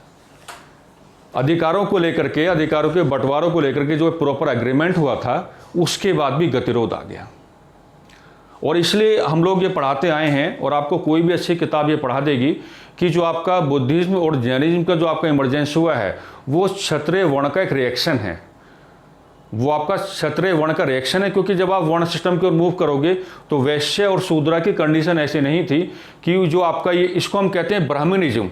A: अधिकारों को लेकर के, अधिकारों के बंटवारों को लेकर के जो प्रॉपर एग्रीमेंट हुआ था, उसके बाद भी गतिरोध आ गया। और इसलिए हम लोग ये पढ़ाते आए हैं, और आपको कोई भी अच्छी किताब ये पढ़ा देगी कि जो आपका बुद्धिज्म और जैनिज्म का जो आपका इमरजेंस हुआ है, वो क्षत्रिय वर्ण का एक रिएक्शन है। वो आपका क्षत्रिय वर्ण का रिएक्शन है, क्योंकि जब आप वर्ण सिस्टम की ओर मूव करोगे तो वैश्य और शूद्रा की कंडीशन ऐसी नहीं थी कि जो आपका ये, इसको हम कहते हैं ब्राह्मणिज्म,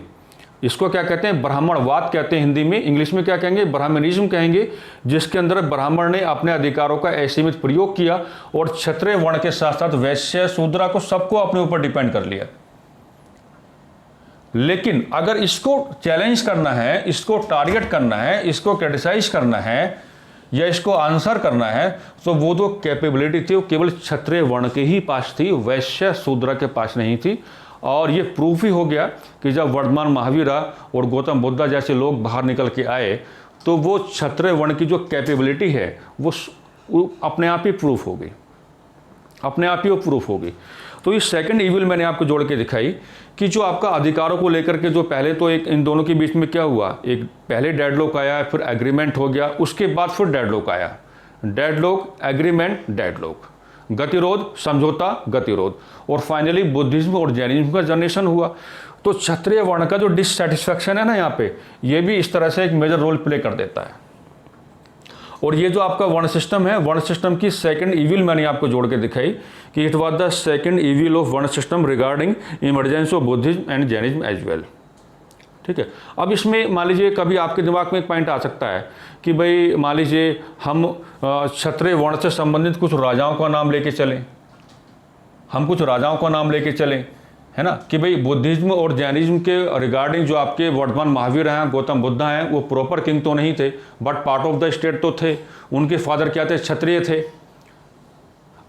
A: इसको क्या कहते हैं, ब्राह्मणवाद कहते हैं हिंदी में, इंग्लिश में क्या कहेंगे, ब्राह्मणिज्म कहेंगे, जिसके अंदर ब्राह्मण ने अपने अधिकारों का असीमित प्रयोग किया और क्षत्रिय वर्ण के साथ साथ वैश्य शूद्रा को सबको अपने ऊपर डिपेंड कर लिया। लेकिन अगर इसको चैलेंज करना है, इसको टारगेट करना है, इसको क्रिटिसाइज करना है या इसको आंसर करना है, तो वो जो कैपेबिलिटी थी वो केवल क्षत्रिय वर्ण के ही पास थी, वैश्य शूद्र के पास नहीं थी। और ये प्रूफ ही हो गया कि जब वर्धमान महावीरा और गौतम बुद्धा जैसे लोग बाहर निकल के आए, तो वो क्षत्रिय वर्ण की जो कैपेबिलिटी है वो अपने आप ही प्रूफ हो गई, अपने आप ही वो प्रूफ हो गई। तो इस सेकंड इविल मैंने आपको जोड़ के दिखाई कि जो आपका अधिकारों को लेकर के जो पहले तो एक इन दोनों के बीच में क्या हुआ, एक पहले डेडलॉक आया, फिर एग्रीमेंट हो गया, उसके बाद फिर डेडलॉक आया, डेडलॉक एग्रीमेंट डेडलॉक, गतिरोध समझौता गतिरोध, और फाइनली बुद्धिज्म और जैनिज्म का जनरेशन हुआ। तो क्षत्रिय वर्ण का जो डिससेटिस्फैक्शन है ना यहाँ पे, ये भी इस तरह से एक मेजर रोल प्ले कर देता है। और ये जो आपका वर्ण सिस्टम है, वर्ण सिस्टम की सेकंड इविल मैंने आपको जोड़ के दिखाई कि it was the second evil of varna system regarding emergence of Buddhism and Jainism as well. ठीक है। अब इसमें मान लीजिए कभी आपके दिमाग में एक पॉइंट आ सकता है कि भाई मान लीजिए हम क्षत्रिय वर्ण से संबंधित कुछ राजाओं का नाम लेके चलें, हम कुछ राजाओं का नाम लेके चलें, है ना, कि भाई बुद्धिज्म और जैनिज्म के रिगार्डिंग जो आपके वर्तमान महावीर हैं, गौतम बुद्धा हैं, वो प्रॉपर किंग तो नहीं थे but part of the state तो थे। उनके फादर क्या थे, क्षत्रिय थे।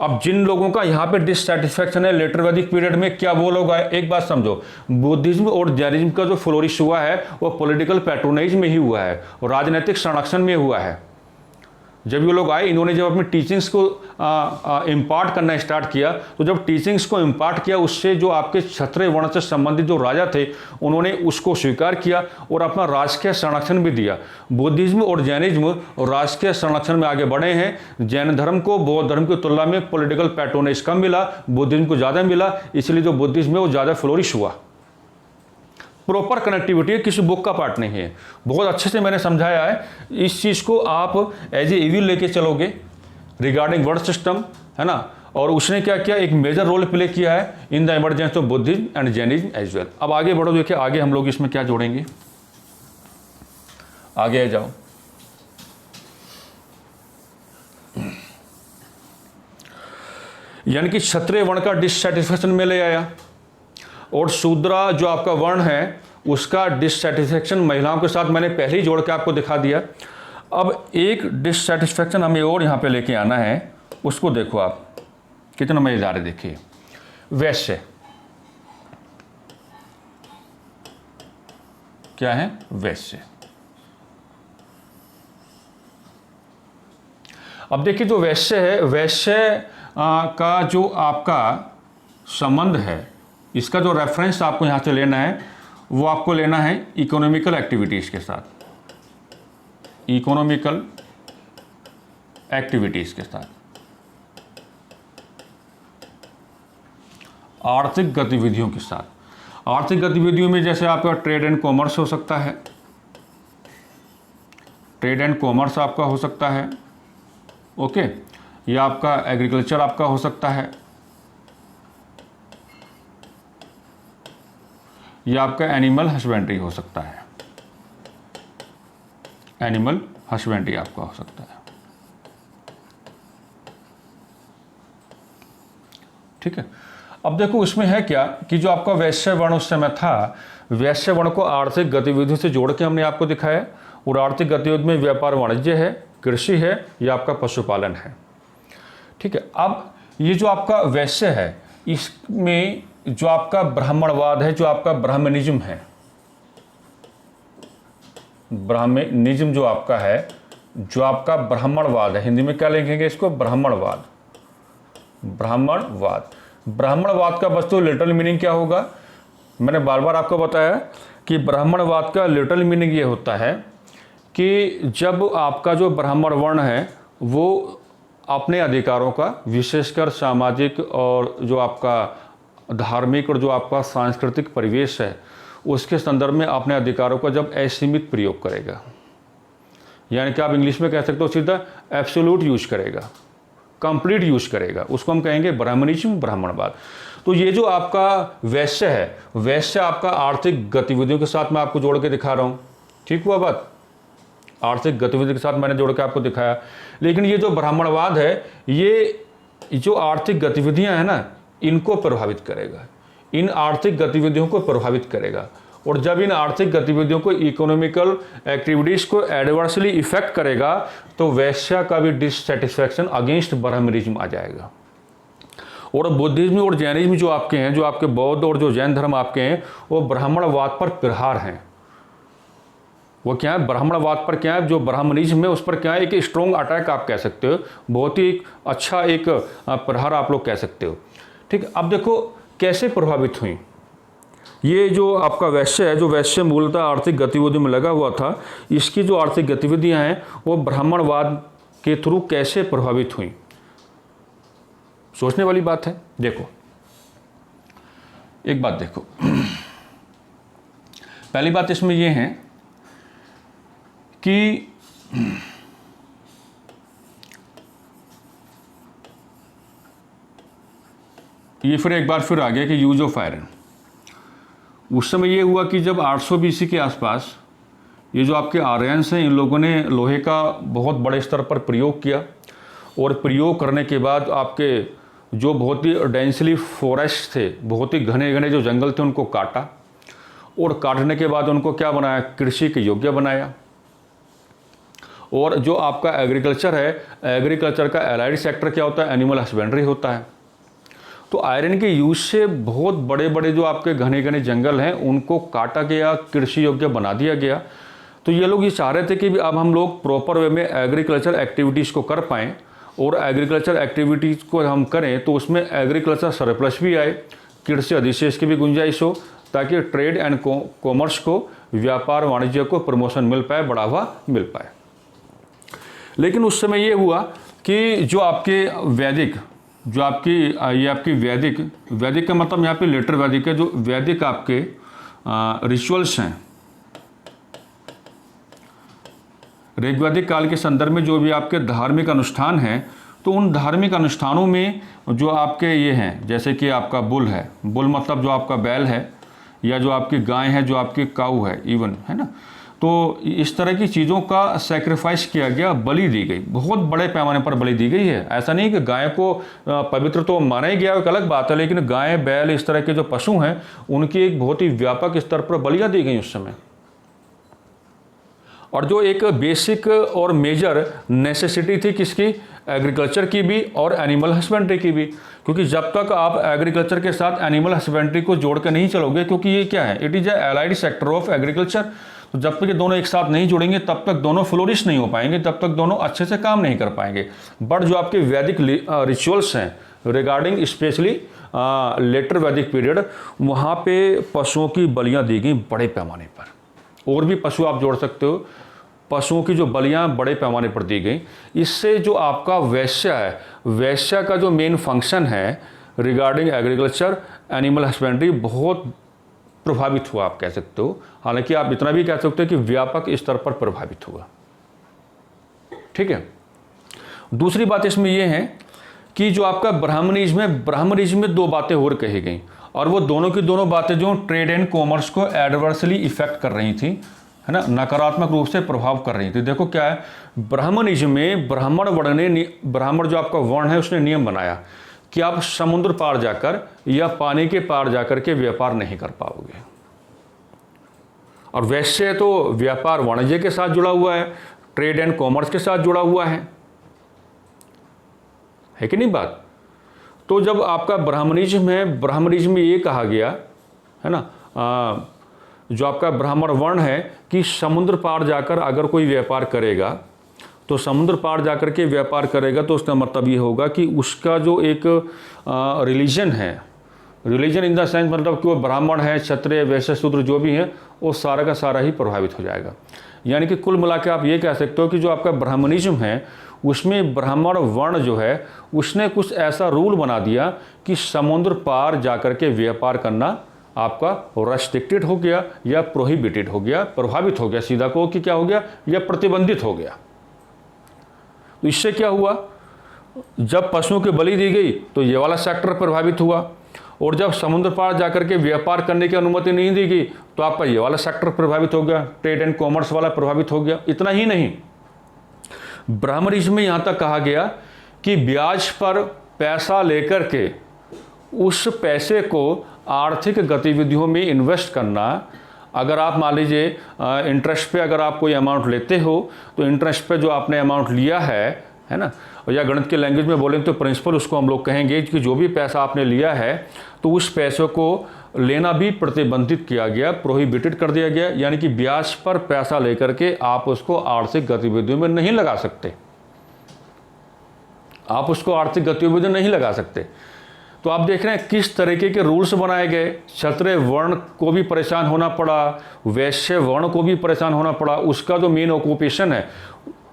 A: अब जिन लोगों का यहाँ पे डिससेटिस्फैक्शन है लेटर वैदिक पीरियड में, क्या वो लोग आए, एक बात समझो, बुद्धिज्म और जैनिज्म का जो फ्लोरिश हुआ है वो पॉलिटिकल पैट्रोनेज में ही हुआ है और राजनीतिक संरक्षण में हुआ है। जब ये लोग आए, इन्होंने जब अपनी टीचिंग्स को इम्पार्ट करना स्टार्ट किया, तो जब टीचिंग्स को इम्पार्ट किया, उससे जो आपके क्षत्रिय वर्ण से संबंधित जो राजा थे उन्होंने उसको स्वीकार किया और अपना राजकीय संरक्षण भी दिया। बुद्धिज्म और जैनिज्म राजकीय संरक्षण में आगे बढ़े हैं। जैन धर्म को बौद्ध धर्म की तुलना में पॉलिटिकल पैट्रोनेज कम मिला, बुद्धिज्म को ज़्यादा मिला, इसलिए जो बुद्धिज्म है वो ज़्यादा फ्लोरिश हुआ। प्रॉपर कनेक्टिविटी है, किसी बुक का पार्ट नहीं है। बहुत अच्छे से मैंने समझाया है। इस चीज़ को आप एज ए इविल लेके चलोगे रिगार्डिंग वर्ड सिस्टम, है ना, और उसने क्या किया, एक मेजर रोल प्ले किया है in the emergence of Buddhism and Jainism as well. अब आगे बढ़ो, देखिए आगे हम लोग इसमें क्या जोड़ेंगे, आगे आ जाओ। यानी कि क्षत्रिय वर्ण का डिससेटिस्फैक्शन में ले आया और शूद्रा जो आपका वर्ण है उसका डिससेटिस्फैक्शन महिलाओं के साथ मैंने पहले ही जोड़ के आपको दिखा दिया। अब एक डिससेटिस्फैक्शन हमें और यहाँ पे लेके आना है, उसको देखो आप कितना मजेदार है। देखिए वैश्य क्या है, वैश्य। अब देखिए जो वैश्य है, वैश्य का जो आपका संबंध है, इसका जो रेफरेंस आपको यहाँ से लेना है वो आपको लेना है इकोनॉमिकल एक्टिविटीज़ के साथ, इकोनॉमिकल एक्टिविटीज़ के साथ, आर्थिक गतिविधियों के साथ। आर्थिक गतिविधियों में जैसे आपका ट्रेड एंड कॉमर्स हो सकता है, ट्रेड एंड कॉमर्स आपका हो सकता है, ओके, या आपका एग्रीकल्चर आपका हो सकता है, या आपका एनिमल हस्बेंड्री हो सकता है, एनिमल हस्बेंड्री आपका हो सकता है। ठीक है। अब देखो इसमें है क्या कि जो आपका वैश्य वर्ण उस समय था, वैश्य वर्ण को आर्थिक गतिविधियों से जोड़ के हमने आपको दिखाया, और आर्थिक गतिविधि में व्यापार वाणिज्य है, कृषि है, या आपका पशुपालन है। ठीक है। अब ये जो आपका वैश्य है, इसमें जो आपका ब्राह्मणवाद है, जो आपका ब्राह्मणिज्म है, ब्राह्मणिज्म जो आपका है, जो आपका ब्राह्मणवाद है, हिंदी में क्या लिखेंगे इसको, ब्राह्मणवाद। ब्राह्मणवाद, ब्राह्मणवाद का वस्तु लिटरल मीनिंग क्या होगा, मैंने बार बार आपको बताया कि ब्राह्मणवाद का लिटरल मीनिंग ये होता है कि जब आपका जो ब्राह्मण वर्ण है वो अपने अधिकारों का, विशेषकर सामाजिक और जो आपका धार्मिक और जो आपका सांस्कृतिक परिवेश है उसके संदर्भ में अपने अधिकारों का जब असीमित प्रयोग करेगा, यानी कि आप इंग्लिश में कह सकते हो सीधा एब्सोल्यूट यूज करेगा, कंप्लीट यूज करेगा, उसको हम कहेंगे ब्राह्मणिज्म, ब्राह्मणवाद। तो ये जो आपका वैश्य है, वैश्य आपका आर्थिक गतिविधियों के साथ मैं आपको जोड़ के दिखा रहा हूँ, ठीक हुआ बात, आर्थिक गतिविधि के साथ मैंने जोड़ के आपको दिखाया। लेकिन ये जो ब्राह्मणवाद है ये जो आर्थिक गतिविधियां हैं ना इनको प्रभावित करेगा, इन आर्थिक गतिविधियों को प्रभावित करेगा। और जब इन आर्थिक गतिविधियों को, इकोनॉमिकल एक्टिविटीज़ को एडवर्सली इफेक्ट करेगा तो वैश्य का भी डिससेटिस्फैक्शन अगेंस्ट ब्राह्मणिज्म आ जाएगा। और बुद्धिज्म और जैनिज्म जो आपके हैं, जो आपके बौद्ध और जो जैन धर्म आपके हैं, वो ब्राह्मणवाद पर प्रहार हैं। वो क्या है, ब्राह्मणवाद पर क्या है, जो ब्राह्मणिज्म है उस पर क्या है, एक स्ट्रॉन्ग अटैक आप कह सकते हो, बहुत ही अच्छा एक प्रहार आप लोग कह सकते हो। ठीक, अब देखो कैसे प्रभावित हुई ये जो आपका वैश्य है, जो वैश्य मूलतः आर्थिक गतिविधि में लगा हुआ था, इसकी जो आर्थिक गतिविधियां हैं वो ब्राह्मणवाद के थ्रू कैसे प्रभावित हुई, सोचने वाली बात है। देखो एक बात देखो, पहली बात इसमें यह है कि ये फिर एक बार फिर आ गया कि यूज ऑफ आयरन। उस समय ये हुआ कि जब 800 BC के आसपास ये जो आपके आर्यंस हैं, इन लोगों ने लोहे का बहुत बड़े स्तर पर प्रयोग किया, और प्रयोग करने के बाद आपके जो बहुत ही डेंसली फॉरेस्ट थे, बहुत ही घने घने जो जंगल थे, उनको काटा, और काटने के बाद उनको क्या बनाया, कृषि के योग्य बनाया। और जो आपका एग्रीकल्चर है, एग्रीकल्चर का एलाइड सेक्टर क्या होता है, एनिमल हस्बेंड्री होता है। तो आयरन के यूज से बहुत बड़े बड़े जो आपके घने घने जंगल हैं उनको काटा गया, कृषि योग्य बना दिया गया। तो ये लोग ये चाह रहे थे कि भी अब हम लोग प्रॉपर वे में एग्रीकल्चर एक्टिविटीज़ को कर पाएँ, और एग्रीकल्चर एक्टिविटीज़ को हम करें तो उसमें एग्रीकल्चर सरप्लस भी आए, कृषि अधिशेष की भी गुंजाइश हो, ताकि ट्रेड एंड कॉमर्स को, व्यापार वाणिज्य को प्रमोशन मिल पाए, बढ़ावा मिल पाए। लेकिन उस समय ये हुआ कि जो आपके वैदिक, जो आपकी ये आपकी वैदिक का मतलब यहाँ पे लेटर वैदिक है, जो वैदिक आपके रिचुअल्स हैं, ऋग्वैदिक काल के संदर्भ में जो भी आपके धार्मिक अनुष्ठान हैं, तो उन धार्मिक अनुष्ठानों में जो आपके ये हैं, जैसे कि आपका बुल है, बुल मतलब जो आपका बैल है, या जो आपकी गाय है, जो आपकी काऊ है इवन, है ना, तो इस तरह की चीज़ों का सैक्रिफाइस किया गया, बलि दी गई, बहुत बड़े पैमाने पर बलि दी गई है। ऐसा नहीं कि गाय को पवित्र तो माना ही गया, एक अलग बात है, लेकिन गाय, बैल, इस तरह के जो पशु हैं उनकी एक बहुत ही व्यापक स्तर पर बलियाँ दी गई उस समय। और जो एक बेसिक और मेजर नेसेसिटी थी किसकी, एग्रीकल्चर की भी और एनिमल हस्बेंड्री की भी, क्योंकि जब तक आप एग्रीकल्चर के साथ एनिमल हस्बेंड्री को जोड़ कर नहीं चलोगे, क्योंकि ये क्या है, it is a allied sector of agriculture, तो जब तक ये दोनों एक साथ नहीं जुड़ेंगे तब तक दोनों फ्लोरिश नहीं हो पाएंगे, तब तक दोनों अच्छे से काम नहीं कर पाएंगे। बट जो आपके वैदिक रिचुअल्स हैं regarding specially letter Vedic period, वहाँ पे पशुओं की बलियाँ दी गई बड़े पैमाने पर, और भी पशु आप जोड़ सकते हो, पशुओं की जो बलियाँ बड़े पैमाने पर दी गई। इससे जो आपका वैश्य है, वैश्य का जो मेन फंक्शन है रिगार्डिंग एग्रीकल्चर, एनिमल हस्बेंड्री, बहुत प्रभावित हुआ आप कह सकते हो। हालांकि आप इतना भी कह सकते हो कि व्यापक स्तर पर प्रभावित हुआ। ठीक है, दूसरी बात इसमें यह है कि जो आपका ब्राह्मणिज्म है, ब्राह्मणिज्म में दो बातें और कही गई, और वो दोनों की दोनों बातें जो ट्रेड एंड कॉमर्स को एडवर्सली इफेक्ट कर रही थी, है ना, नकारात्मक रूप से प्रभाव कर रही थी। देखो क्या है, ब्राह्मणिज्म में ब्राह्मण वर्ण ने, ब्राह्मण जो आपका वर्ण है उसने नियम बनाया कि आप समुद्र पार जाकर या पानी के पार जाकर के व्यापार नहीं कर पाओगे। और वैश्य तो व्यापार वाणिज्य के साथ जुड़ा हुआ है, ट्रेड एंड कॉमर्स के साथ जुड़ा हुआ है कि नहीं बात। तो जब आपका ब्राह्मणिज्म है, ब्राह्मणिज्म में ये कहा गया है ना, जो आपका ब्राह्मण वर्ण है कि समुद्र पार जाकर अगर कोई व्यापार करेगा, तो समुद्र पार जाकर के व्यापार करेगा, तो उसका मतलब ये होगा कि उसका जो एक रिलीजन है, रिलीजन इन द सेंस मतलब कि वो ब्राह्मण है, क्षत्रिय, वैश्य, शूद्र जो भी है, वो सारा का सारा ही प्रभावित हो जाएगा। यानी कि कुल मिला के आप ये कह सकते हो कि जो आपका ब्राह्मणिज्म है उसमें ब्राह्मण वर्ण जो है उसने कुछ ऐसा रूल बना दिया कि समुद्र पार जाकर के व्यापार करना आपका रेस्ट्रिक्टेड हो गया या प्रोहिबिटेड हो गया, प्रभावित हो गया, सीधा कहो कि क्या हो गया, या प्रतिबंधित हो गया। तो इससे क्या हुआ, जब पशुओं की बलि दी गई तो ये वाला सेक्टर प्रभावित हुआ, और जब समुद्र पार जाकर के व्यापार करने की अनुमति नहीं दी गई तो आपका ये वाला सेक्टर प्रभावित हो गया, ट्रेड एंड कॉमर्स वाला प्रभावित हो गया। इतना ही नहीं, ब्राह्मणिज्म में यहाँ तक कहा गया कि ब्याज पर पैसा लेकर के उस पैसे को आर्थिक गतिविधियों में इन्वेस्ट करना। अगर आप मान लीजिए इंटरेस्ट पे अगर आप कोई अमाउंट लेते हो तो इंटरेस्ट पे जो आपने अमाउंट लिया है ना, या गणित के लैंग्वेज में बोलें तो प्रिंसिपल उसको हम लोग कहेंगे कि जो भी पैसा आपने लिया है तो उस पैसे को लेना भी प्रतिबंधित किया गया, प्रोहिबिटेड कर दिया गया। यानी कि ब्याज पर पैसा लेकर के आप उसको आर्थिक गतिविधियों में नहीं लगा सकते, आप उसको आर्थिक गतिविधियों में नहीं लगा सकते। तो आप देख रहे हैं किस तरीके के रूल्स बनाए गए। क्षत्रिय वर्ण को भी परेशान होना पड़ा, वैश्य वर्ण को भी परेशान होना पड़ा। उसका जो मेन ऑक्यूपेशन है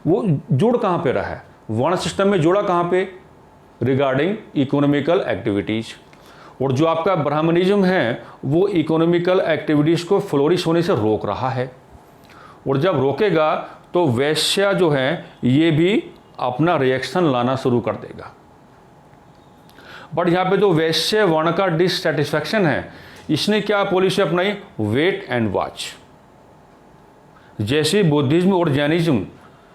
A: वो जुड़ कहाँ पे रहा है, वर्ण सिस्टम में जुड़ा कहाँ पे, रिगार्डिंग इकोनॉमिकल एक्टिविटीज़। और जो आपका ब्राह्मणिज्म है वो इकोनॉमिकल एक्टिविटीज़ को फ्लोरिश होने से रोक रहा है, और जब रोकेगा तो वैश्य जो है ये भी अपना रिएक्शन लाना शुरू कर देगा। बट यहाँ पे जो वैश्य वर्ण का डिससेटिस्फैक्शन है, इसने क्या पॉलिसी अपनाई, वेट एंड वॉच। जैसे बुद्धिज्म और जैनिज्म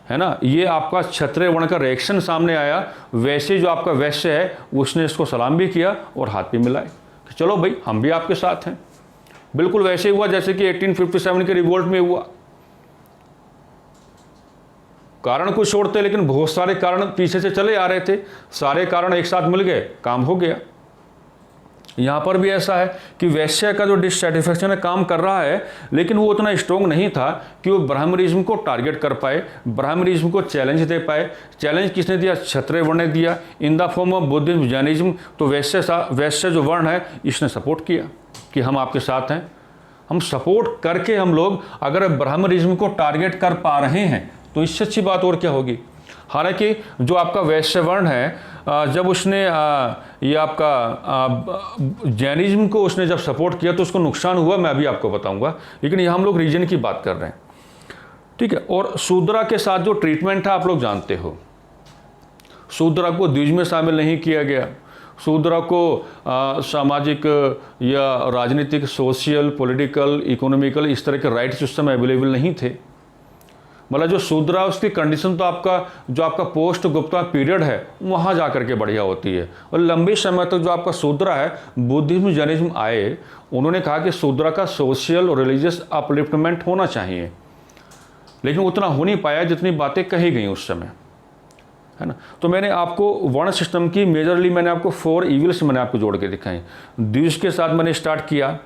A: है ना, ये आपका क्षत्रिय वर्ण का रिएक्शन सामने आया, वैसे जो आपका वैश्य है उसने इसको सलाम भी किया और हाथ भी मिलाए कि चलो भाई हम भी आपके साथ हैं। बिल्कुल वैसे हुआ जैसे कि 1857 के रिवोल्ट में हुआ। कारण कुछ और थे लेकिन बहुत सारे कारण पीछे से चले आ रहे थे, सारे कारण एक साथ मिल गए, काम हो गया। यहाँ पर भी ऐसा है कि वैश्य का जो डिससेटिस्फैक्शन है काम कर रहा है, लेकिन वो उतना स्ट्रॉन्ग नहीं था कि वो ब्राह्मणिज्म को टारगेट कर पाए, ब्राह्मणिज्म को चैलेंज दे पाए। चैलेंज किसने दिया, क्षत्रिय वर्ण ने दिया in the form of Buddhism Jainism. तो वैश्य जो वर्ण है इसने सपोर्ट किया कि हम आपके साथ हैं। हम सपोर्ट करके हम लोग अगर ब्राह्मणिज्म को टारगेट कर पा रहे हैं तो इससे अच्छी बात और क्या होगी। हालांकि जो आपका वैश्य वर्ण है जब उसने ये आपका जैनिज्म को उसने जब सपोर्ट किया तो उसको नुकसान हुआ, मैं अभी आपको बताऊंगा, लेकिन यहाँ हम लोग रीजन की बात कर रहे हैं, ठीक है। और शूद्रा के साथ जो ट्रीटमेंट था आप लोग जानते हो, शूद्रा को द्विज में शामिल नहीं किया गया, शूद्रा को सामाजिक या राजनीतिक, सोशल, पॉलिटिकल, इकोनॉमिकल इस तरह के राइट्स उस समय अवेलेबल नहीं थे। मतलब जो शूद्रा उसकी कंडीशन तो आपका जो आपका पोस्ट गुप्ता पीरियड है वहाँ जा कर के बढ़िया होती है, और लंबे समय तक जो आपका शूद्रा है, बुद्धिज्म जैनिज्म आए, उन्होंने कहा कि शूद्रा का सोशल और रिलीजियस अपलिफ्टमेंट होना चाहिए, लेकिन उतना हो नहीं पाया जितनी बातें कही गई उस समय, है ना। तो मैंने आपको वर्ण सिस्टम की मेजरली मैंने आपको 4 इविल्स मैंने आपको जोड़ के दिखाई। द्विज के साथ मैंने स्टार्ट किया,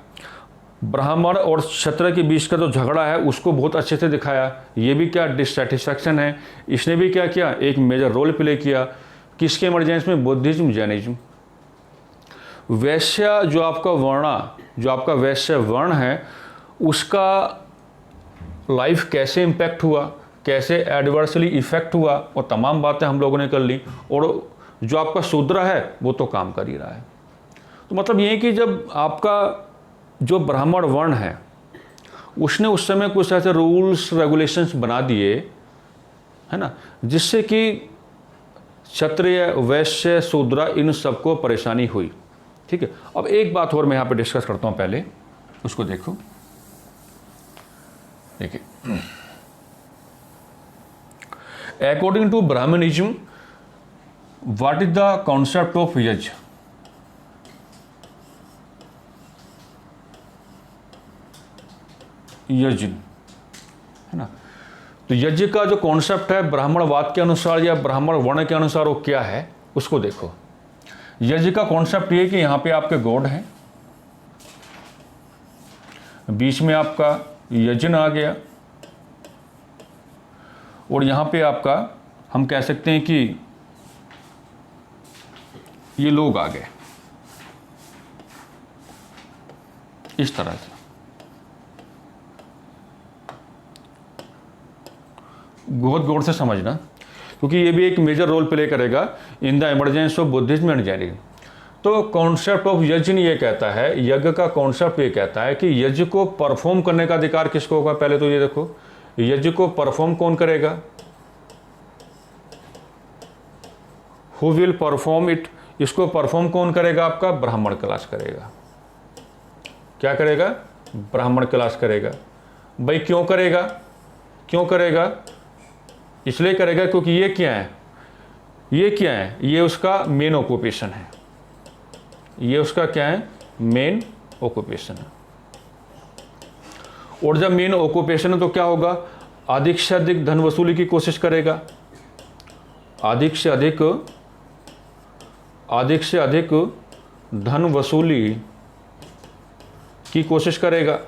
A: ब्राह्मण और क्षत्रिय के बीच का जो झगड़ा है उसको बहुत अच्छे से दिखाया। ये भी क्या डिससेटिस्फैक्शन है, इसने भी क्या किया, एक मेजर रोल प्ले किया किसके इमरजेंस में, बुद्धिज्म जैनिज्म। वैश्य जो आपका जो आपका वैश्य वर्ण है उसका लाइफ कैसे इम्पैक्ट हुआ, कैसे एडवर्सली इफेक्ट हुआ, और तमाम बातें हम लोगों ने कर ली। और जो आपका शूद्र है वो तो काम कर ही रहा है। तो मतलब ये कि जब आपका जो ब्राह्मण वर्ण है उसने उस समय कुछ ऐसे रूल्स रेगुलेशंस बना दिए, है ना, जिससे कि क्षत्रिय, वैश्य, शूद्र इन सबको परेशानी हुई, ठीक है। अब एक बात और मैं यहाँ पे डिस्कस करता हूँ, पहले उसको देखो। देखिए, according to Brahmanism what is the concept of yajna. यज्ञ, है ना, तो यज्ञ का जो कॉन्सेप्ट है ब्राह्मणवाद के अनुसार या ब्राह्मण वर्ण के अनुसार वो क्या है उसको देखो। यज्ञ का कॉन्सेप्ट ये कि यहाँ पे आपके गॉड हैं, बीच में आपका यज्ञ आ गया, और यहाँ पे आपका हम कह सकते हैं कि ये लोग आ गए इस तरह से। बहुत गौर से समझना, क्योंकि ये भी एक मेजर रोल प्ले करेगा इन the emergence of Buddhism and Jainism. तो कॉन्सेप्ट ऑफ यज्ञ ये कहता है, यज्ञ का कॉन्सेप्ट ये कहता है कि यज्ञ को परफॉर्म करने का अधिकार किसको होगा। पहले तो ये देखो, यज्ञ को परफॉर्म कौन करेगा, हु विल परफॉर्म इट। इसको परफॉर्म कौन करेगा, आपका ब्राह्मण क्लास करेगा। क्या करेगा, ब्राह्मण क्लास करेगा। भाई क्यों करेगा, क्यों करेगा, इसलिए करेगा क्योंकि ये क्या है, ये क्या है, ये उसका मेन ऑक्यूपेशन है, ये उसका क्या है, मेन ऑक्यूपेशन है। और जब मेन ऑक्यूपेशन है तो क्या होगा, अधिक से अधिक धन वसूली की कोशिश करेगा, अधिक से अधिक धन वसूली की कोशिश करेगा।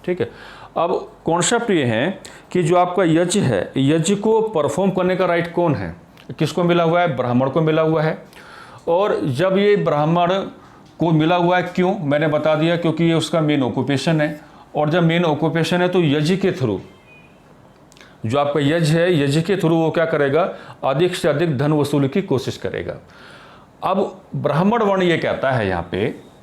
A: ठीक है। अब कॉन्सेप्ट ये है कि जो आपका यज्ञ है, यज्ञ को परफॉर्म करने का राइट कौन है, किसको मिला हुआ है, ब्राह्मण को मिला हुआ है। और जब ये ब्राह्मण को मिला हुआ है, क्यों, मैंने बता दिया, क्योंकि ये उसका मेन ऑक्यूपेशन है। और जब मेन ऑक्यूपेशन है तो यज्ञ के थ्रू, जो आपका यज्ञ है, यज्ञ के थ्रू वो क्या करेगा, अधिक से अधिक धन वसूली की कोशिश करेगा। अब ब्राह्मण वर्ण ये कहता है यहाँ पे,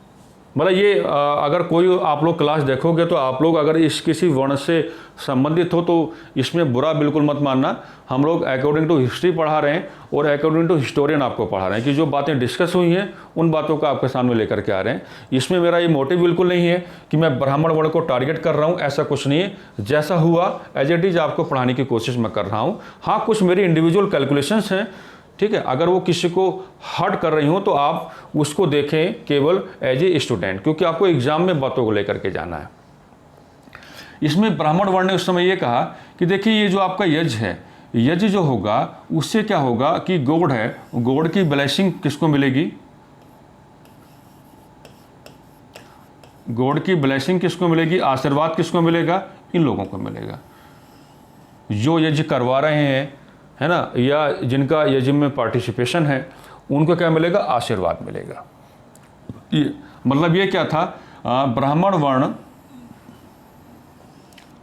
A: मतलब ये अगर कोई आप लोग क्लास देखोगे तो आप लोग अगर इस किसी वर्ण से संबंधित हो तो इसमें बुरा बिल्कुल मत मानना। हम लोग अकॉर्डिंग टू हिस्ट्री पढ़ा रहे हैं और अकॉर्डिंग टू हिस्टोरियन आपको पढ़ा रहे हैं कि जो बातें डिस्कस हुई हैं उन बातों को आपके सामने लेकर के आ रहे हैं। इसमें मेरा ये मोटिव बिल्कुल नहीं है कि मैं ब्राह्मण वर्ण को टारगेट कर रहा हूँ, ऐसा कुछ नहीं है। जैसा हुआ एज इट इज आपको पढ़ाने की कोशिश मैं कर रहा हूँ। हाँ, कुछ मेरी इंडिविजुअल कैलकुलेशंस हैं, ठीक है, अगर वो किसी को हर्ट कर रही हो तो आप उसको देखें केवल एज ए स्टूडेंट, क्योंकि आपको एग्जाम में बातों को लेकर के जाना है। इसमें ब्राह्मण वर्ण ने उस समय ये कहा कि देखिए ये जो आपका यज्ञ है, यज्ञ जो होगा उससे क्या होगा कि गॉड है, गॉड की ब्लेसिंग किसको मिलेगी, गॉड की ब्लेसिंग किसको मिलेगी, आशीर्वाद किसको मिलेगा, इन लोगों को मिलेगा जो यज्ञ करवा रहे हैं, है ना, या जिनका यज्ञ में पार्टिसिपेशन है, उनको क्या मिलेगा, आशीर्वाद मिलेगा। ये मतलब ये क्या था, ब्राह्मण वर्ण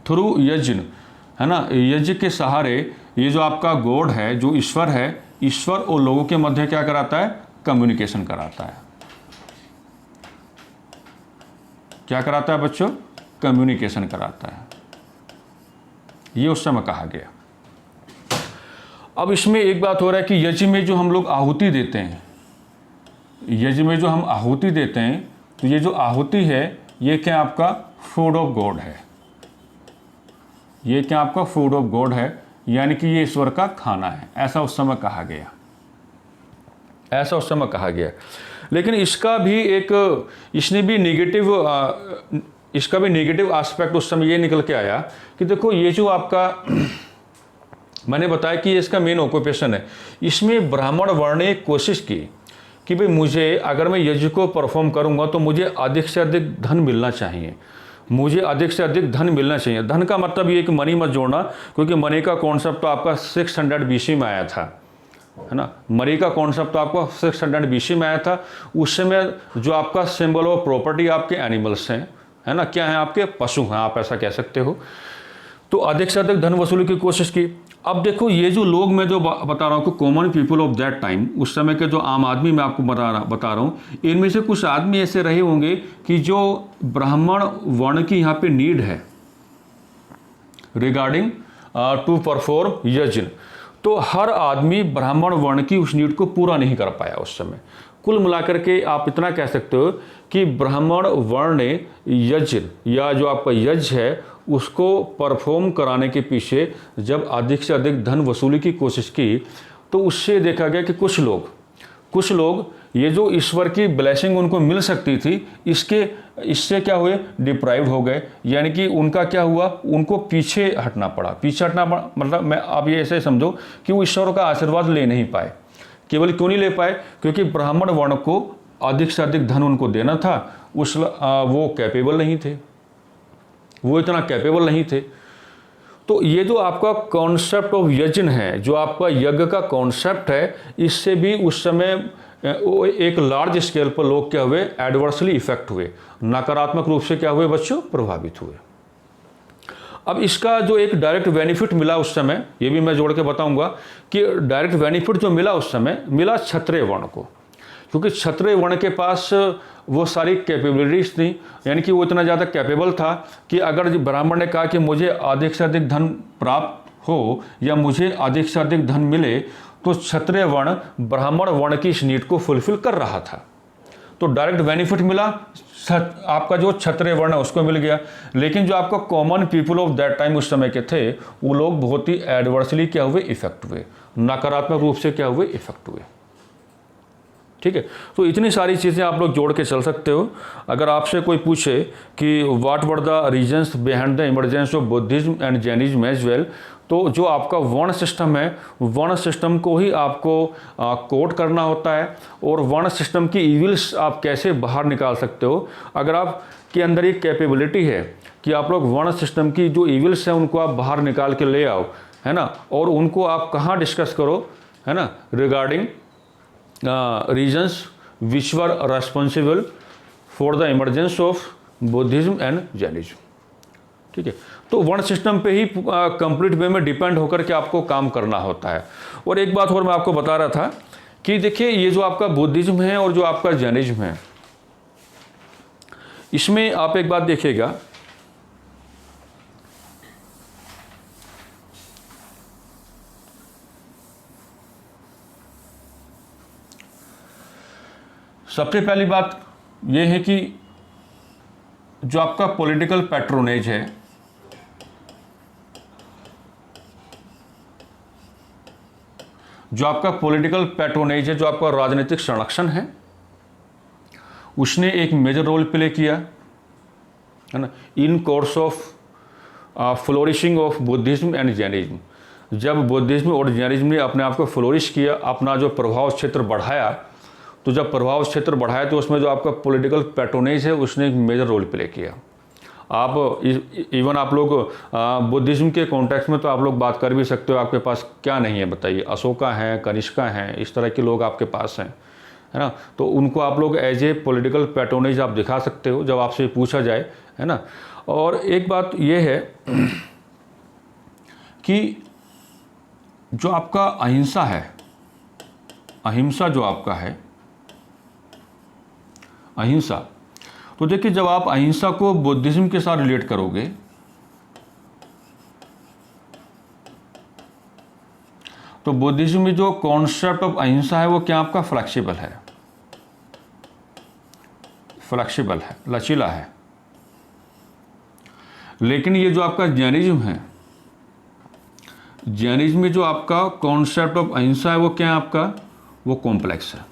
A: थ्रू यज्ञ, है ना, यज्ञ के सहारे ये जो आपका गॉड है, जो ईश्वर है, ईश्वर और लोगों के मध्य क्या कराता है, कम्युनिकेशन कराता है। क्या कराता है बच्चों, कम्युनिकेशन कराता है। ये उस समय कहा गया। अब इसमें एक बात हो रहा है कि यज्ञ में जो हम लोग आहुति देते हैं, यज्ञ में जो हम आहुति देते हैं, तो ये जो आहुति है ये क्या आपका फूड ऑफ गॉड है, ये क्या आपका फूड ऑफ गॉड है, यानी कि ये ईश्वर का खाना है, ऐसा उस समय कहा गया, ऐसा उस समय कहा गया। लेकिन इसका भी एक, इसने भी नेगेटिव, इसका भी नेगेटिव एस्पेक्ट उस समय ये निकल के आया कि देखो ये जो आपका मैंने बताया कि ये इसका मेन ऑक्यूपेशन है, इसमें ब्राह्मण वर्ण ने कोशिश की कि भाई मुझे, अगर मैं यज्ञ को परफॉर्म करूंगा तो मुझे अधिक से अधिक धन मिलना चाहिए, मुझे अधिक से अधिक धन मिलना चाहिए। धन का मतलब ये कि मनी मत जोड़ना, क्योंकि मनी का कॉन्सेप्ट तो आपका 600 BC में आया था, है ना, मनी का कॉन्सेप्ट तो आपका 600 BC में आया था। उस समय जो आपका सिंबल ऑफ प्रॉपर्टी आपके एनिमल्स हैं, है ना, क्या है, आपके पशु हैं, आप ऐसा कह सकते हो। तो अधिक से अधिक धन वसूली की कोशिश की। अब देखो ये जो लोग मैं जो बता रहा हूँ कि common people of that time, उस समय के जो आम आदमी मैं आपको बता रहा हूँ, इनमें से कुछ आदमी ऐसे रहे होंगे कि जो ब्राह्मण वर्ण की यहाँ पे नीड है रिगार्डिंग टू परफॉर्म यज्ञ, तो हर आदमी ब्राह्मण वर्ण की उस नीड को पूरा नहीं कर पाया उस समय। कुल मिलाकर के आप इतना कह सकते हो कि ब्राह्मण वर्ण ने यज्ञ, या जो आपका यज्ञ है, उसको परफॉर्म कराने के पीछे जब अधिक से अधिक धन वसूली की कोशिश की, तो उससे देखा गया कि कुछ लोग ये जो ईश्वर की ब्लेसिंग उनको मिल सकती थी, इससे क्या हुए, डिप्राइव्ड हो गए, यानी कि उनका क्या हुआ, उनको पीछे हटना पड़ा। मतलब मैं आप ये ऐसे समझो कि वो ईश्वर का आशीर्वाद ले नहीं पाए। केवल क्यों नहीं ले पाए, क्योंकि ब्राह्मण वर्ण को अधिक से अधिक धन उनको देना था, वो कैपेबल नहीं थे, वो इतना कैपेबल नहीं थे। तो ये जो आपका कॉन्सेप्ट ऑफ यज्ञ है, जो आपका यज्ञ का कॉन्सेप्ट है, इससे भी उस समय वो एक लार्ज स्केल पर लोग क्या हुए, एडवर्सली इफेक्ट हुए, नकारात्मक रूप से क्या हुए बच्चों, प्रभावित हुए। अब इसका जो एक डायरेक्ट बेनिफिट मिला उस समय, ये भी मैं जोड़ के बताऊंगा कि डायरेक्ट बेनिफिट जो मिला उस समय मिला क्षत्रिय वर्ण को, क्योंकि क्षत्रिय वर्ण के पास वो सारी कैपेबिलिटीज थी, यानी कि वो इतना ज़्यादा कैपेबल था कि अगर ब्राह्मण ने कहा कि मुझे अधिक से अधिक धन प्राप्त हो या मुझे अधिक से अधिक धन मिले, तो क्षत्रिय वर्ण ब्राह्मण वर्ण की इस नीड को फुलफिल कर रहा था। तो डायरेक्ट बेनिफिट मिला, आपका जो क्षत्रिय वर्ण है उसको मिल गया। लेकिन जो आपका common people of that time उस समय के थे, वो लोग बहुत ही एडवर्सली क्या हुए, इफेक्ट हुए, नकारात्मक रूप से क्या हुए, इफेक्ट हुए। ठीक है, तो इतनी सारी चीज़ें आप लोग जोड़ के चल सकते हो। अगर आपसे कोई पूछे कि what were the reasons behind the emergence of Buddhism and Jainism as well, तो जो आपका वर्ण सिस्टम है, वर्ण सिस्टम को ही आपको कोट करना होता है, और वर्ण सिस्टम की इविल्स आप कैसे बाहर निकाल सकते हो। अगर आप के अंदर एक कैपेबिलिटी है कि आप लोग वर्ण सिस्टम की जो इविल्स हैं उनको आप बाहर निकाल के ले आओ, है ना, और उनको आप कहाँ डिस्कस करो, है ना, regarding reasons which were responsible for the emergence of Buddhism and Jainism. ठीक है, तो वर्ण सिस्टम पे ही कंप्लीट वे में डिपेंड होकर के आपको काम करना होता है। और एक बात और मैं आपको बता रहा था कि देखिए, ये जो आपका बुद्धिज्म है और जो आपका जैनिज्म है, इसमें आप एक बात देखिएगा, सबसे पहली बात यह है कि जो आपका पॉलिटिकल पैट्रोनेज है, जो आपका पॉलिटिकल पैट्रोनेज है, जो आपका राजनीतिक संरक्षण है, उसने एक मेजर रोल प्ले किया, है ना, in course of flourishing of Buddhism and Jainism. जब बुद्धिज्म और जैनिज्म ने अपने आप को फ्लोरिश किया, अपना जो प्रभाव क्षेत्र बढ़ाया, तो जब प्रभाव क्षेत्र बढ़ाया तो उसमें जो आपका पॉलिटिकल पैट्रोनेज है उसने एक मेजर रोल प्ले किया। आप इवन आप लोग बुद्धिज्म के कॉन्टेक्स्ट में तो आप लोग बात कर भी सकते हो, आपके पास क्या नहीं है बताइए, अशोका हैं, कनिष्का हैं, इस तरह के लोग आपके पास हैं, है ना, तो उनको आप लोग एज ए पॉलिटिकल पैट्रोनेज आप दिखा सकते हो जब आपसे पूछा जाए, है ना। और एक बात यह है कि जो आपका अहिंसा है, अहिंसा जो आपका है, अहिंसा, तो देखिए जब आप अहिंसा को बुद्धिज्म के साथ रिलेट करोगे तो बुद्धिज्म में जो कॉन्सेप्ट ऑफ अहिंसा है वो क्या आपका फ्लेक्सिबल है, फ्लेक्सिबल है, लचीला है। लेकिन ये जो आपका जैनिज्म है, जैनिज्म में जो आपका कॉन्सेप्ट ऑफ अहिंसा है वो क्या है आपका, वो कॉम्प्लेक्स है।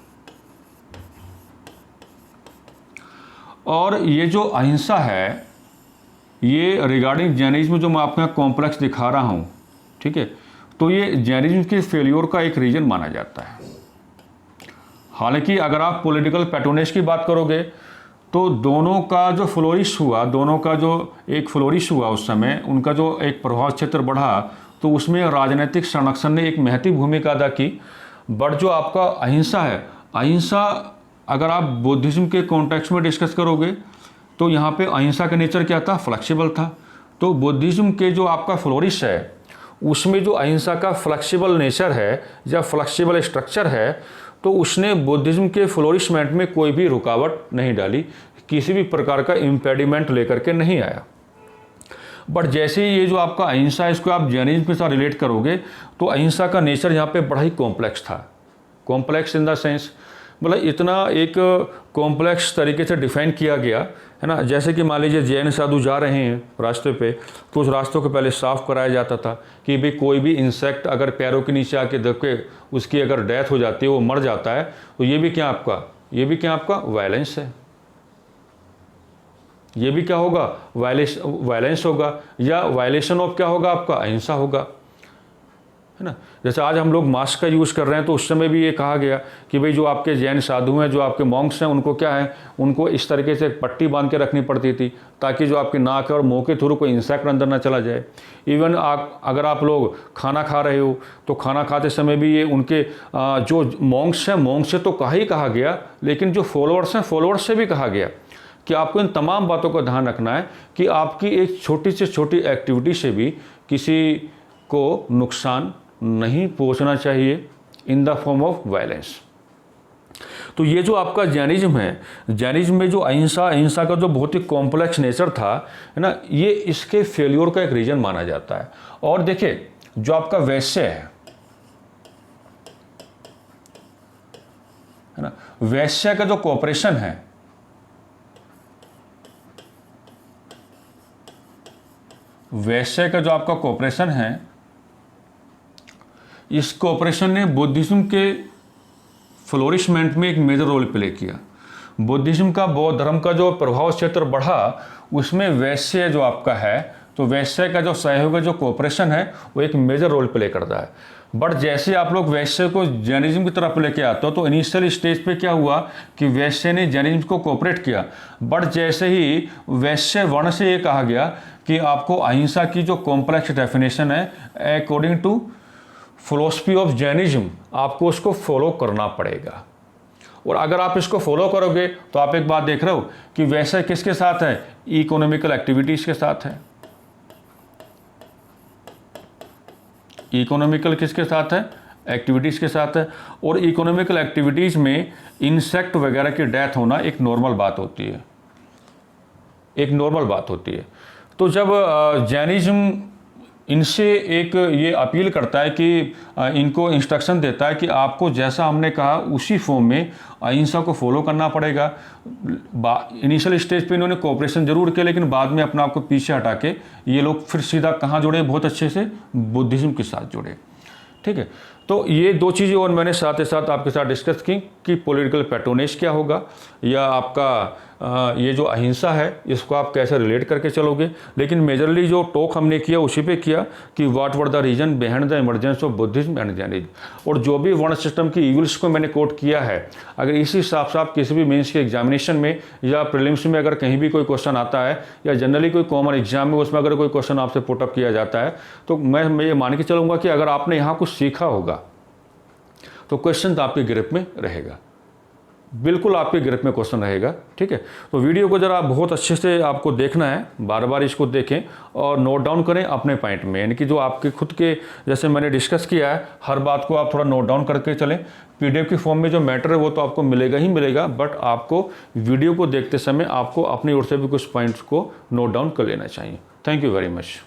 A: और ये जो अहिंसा है, ये रिगार्डिंग जैनिज्म जो मैं आपको यहाँ कॉम्प्लेक्स दिखा रहा हूँ, ठीक है, तो ये जैनिज्म के फेलियोर का एक रीजन माना जाता है। हालांकि अगर आप पॉलिटिकल पैट्रोनेज की बात करोगे तो दोनों का जो फ्लोरिश हुआ, दोनों का जो एक फ्लोरिश हुआ उस समय, उनका जो एक प्रभाव क्षेत्र बढ़ा, तो उसमें राजनीतिक संरक्षण ने एक महती भूमिका अदा की। बट जो आपका अहिंसा है, अहिंसा अगर आप बुद्धिज्म के कॉन्टेक्स्ट में डिस्कस करोगे तो यहाँ पे अहिंसा का नेचर क्या था, फ्लेक्सिबल था। तो बुद्धिज्म के जो आपका फ्लोरिश है उसमें जो अहिंसा का फ्लेक्सिबल नेचर है या फ्लेक्सिबल स्ट्रक्चर है, तो उसने बुद्धिज्म के फ्लोरिशमेंट में कोई भी रुकावट नहीं डाली, किसी भी प्रकार का इम्पेडिमेंट लेकर के नहीं आया। बट जैसे ही ये जो आपका अहिंसा है इसको आप जैनिज्म के साथ रिलेट करोगे तो अहिंसा का नेचर यहाँ पे बड़ा ही कॉम्प्लेक्स था। कॉम्प्लेक्स इन द सेंस मतलब इतना एक कॉम्प्लेक्स तरीके से डिफाइन किया गया है ना। जैसे कि मान लीजिए जैन साधु जा रहे हैं रास्ते पे, तो उस रास्तों को पहले साफ़ कराया जाता था कि भाई कोई भी इंसेक्ट अगर पैरों के नीचे आके दबके उसकी अगर डेथ हो जाती है, वो मर जाता है, तो ये भी क्या आपका वायलेंस है, ये भी क्या होगा, वायलेंस होगा, या वायलेशन ऑफ क्या होगा आपका, अहिंसा होगा। है ना। जैसे आज हम लोग मास्क का यूज़ कर रहे हैं, तो उस समय भी ये कहा गया कि भाई जो आपके जैन साधु हैं, जो आपके मॉन्क्स हैं, उनको क्या है, उनको इस तरीके से पट्टी बांध के रखनी पड़ती थी ताकि जो आपके नाक और मुंह के थ्रू कोई इंसेक्ट अंदर ना चला जाए। इवन अगर आप लोग खाना खा रहे हो तो खाना खाते समय भी ये उनके जो मॉन्क्स हैं, मॉन्क्स से तो कहा गया, लेकिन जो फॉलोअर्स हैं, फॉलोअर्स से भी कहा गया कि आपको इन तमाम बातों का ध्यान रखना है कि आपकी एक छोटी से छोटी एक्टिविटी से भी किसी को नुकसान नहीं पहुंचना चाहिए in the form of violence. तो ये जो आपका जैनिज्म है, जैनिज्म में जो अहिंसा का जो बहुत ही कॉम्प्लेक्स नेचर था, है ना, ये इसके फेल्योर का एक रीजन माना जाता है। और देखिए जो आपका वैश्य है ना, वैश्य का जो कॉपरेशन है, वैश्य का जो आपका कॉपरेशन है, इस कॉपरेशन ने बुद्धिज्म के फ्लोरिशमेंट में एक मेजर रोल प्ले किया। बुद्धिज्म का, बौद्ध धर्म का जो प्रभाव क्षेत्र बढ़ा, उसमें वैश्य जो आपका है, तो वैश्य का जो सहयोग, जो कॉपरेशन है, वो एक मेजर रोल प्ले करता है। बट जैसे आप लोग वैश्य को जैनिज्म की तरफ लेके आते हो, तो इनिशियल स्टेज पे क्या हुआ कि वैश्य ने जैनिज्म को कोऑपरेट किया। बट जैसे ही वैश्य वर्ण से ये कहा गया कि आपको अहिंसा की जो कॉम्प्लेक्स डेफिनेशन है, according to philosophy of Jainism, आपको उसको फॉलो करना पड़ेगा। और अगर आप इसको फॉलो करोगे तो आप एक बात देख रहे हो कि वैसे किसके साथ है, इकोनॉमिकल एक्टिविटीज़ के साथ है। इकोनॉमिकल किसके साथ है, एक्टिविटीज़ के साथ है। और इकोनॉमिकल एक्टिविटीज़ में इंसेक्ट वगैरह की डेथ होना एक नॉर्मल बात होती है, एक नॉर्मल बात होती है। तो जब जैनिज्म इनसे एक ये अपील करता है कि इनको इंस्ट्रक्शन देता है कि आपको जैसा हमने कहा उसी फॉर्म में अहिंसा को फॉलो करना पड़ेगा। इनिशियल स्टेज पे इन्होंने कोऑपरेशन जरूर किया, लेकिन बाद में अपना आपको पीछे हटा के ये लोग फिर सीधा कहाँ जुड़े, बहुत अच्छे से बुद्धिज्म के साथ जुड़े। ठीक है, तो ये दो चीज़ें और मैंने साथ ही साथ आपके साथ डिस्कस की कि पॉलिटिकल पैट्रोनेज क्या होगा, या आपका ये जो अहिंसा है इसको आप कैसे रिलेट करके चलोगे। लेकिन मेजरली जो टॉक हमने किया उसी पे किया कि what were the reason behind the emergence of Buddhism and Jainism. और जो भी वर्ण सिस्टम की इविल्स को मैंने कोट किया है, अगर इसी हिसाब से आप किसी भी मेंस के एग्जामिनेशन में या प्रीलिम्स में अगर कहीं भी कोई क्वेश्चन आता है, या जनरली कोई कॉमन एग्जाम में उसमें अगर कोई क्वेश्चन आपसे पुटअप किया जाता है, तो मैं ये मान के चलूँगा कि अगर आपने यहाँ कुछ सीखा होगा तो क्वेश्चन तो आपके ग्रिप में रहेगा, बिल्कुल आपके ग्रिप में क्वेश्चन रहेगा। ठीक है, तो वीडियो को ज़रा बहुत अच्छे से आपको देखना है, बार बार इसको देखें और नोट डाउन करें अपने पॉइंट में, यानी कि जो आपके खुद के, जैसे मैंने डिस्कस किया है, हर बात को आप थोड़ा नोट डाउन करके चलें। पीडीएफ की फॉर्म में जो मैटर है वो तो आपको मिलेगा ही मिलेगा, बट आपको वीडियो को देखते समय आपको अपनी ओर से भी कुछ पॉइंट्स को नोट डाउन कर लेना चाहिए। Thank you very much.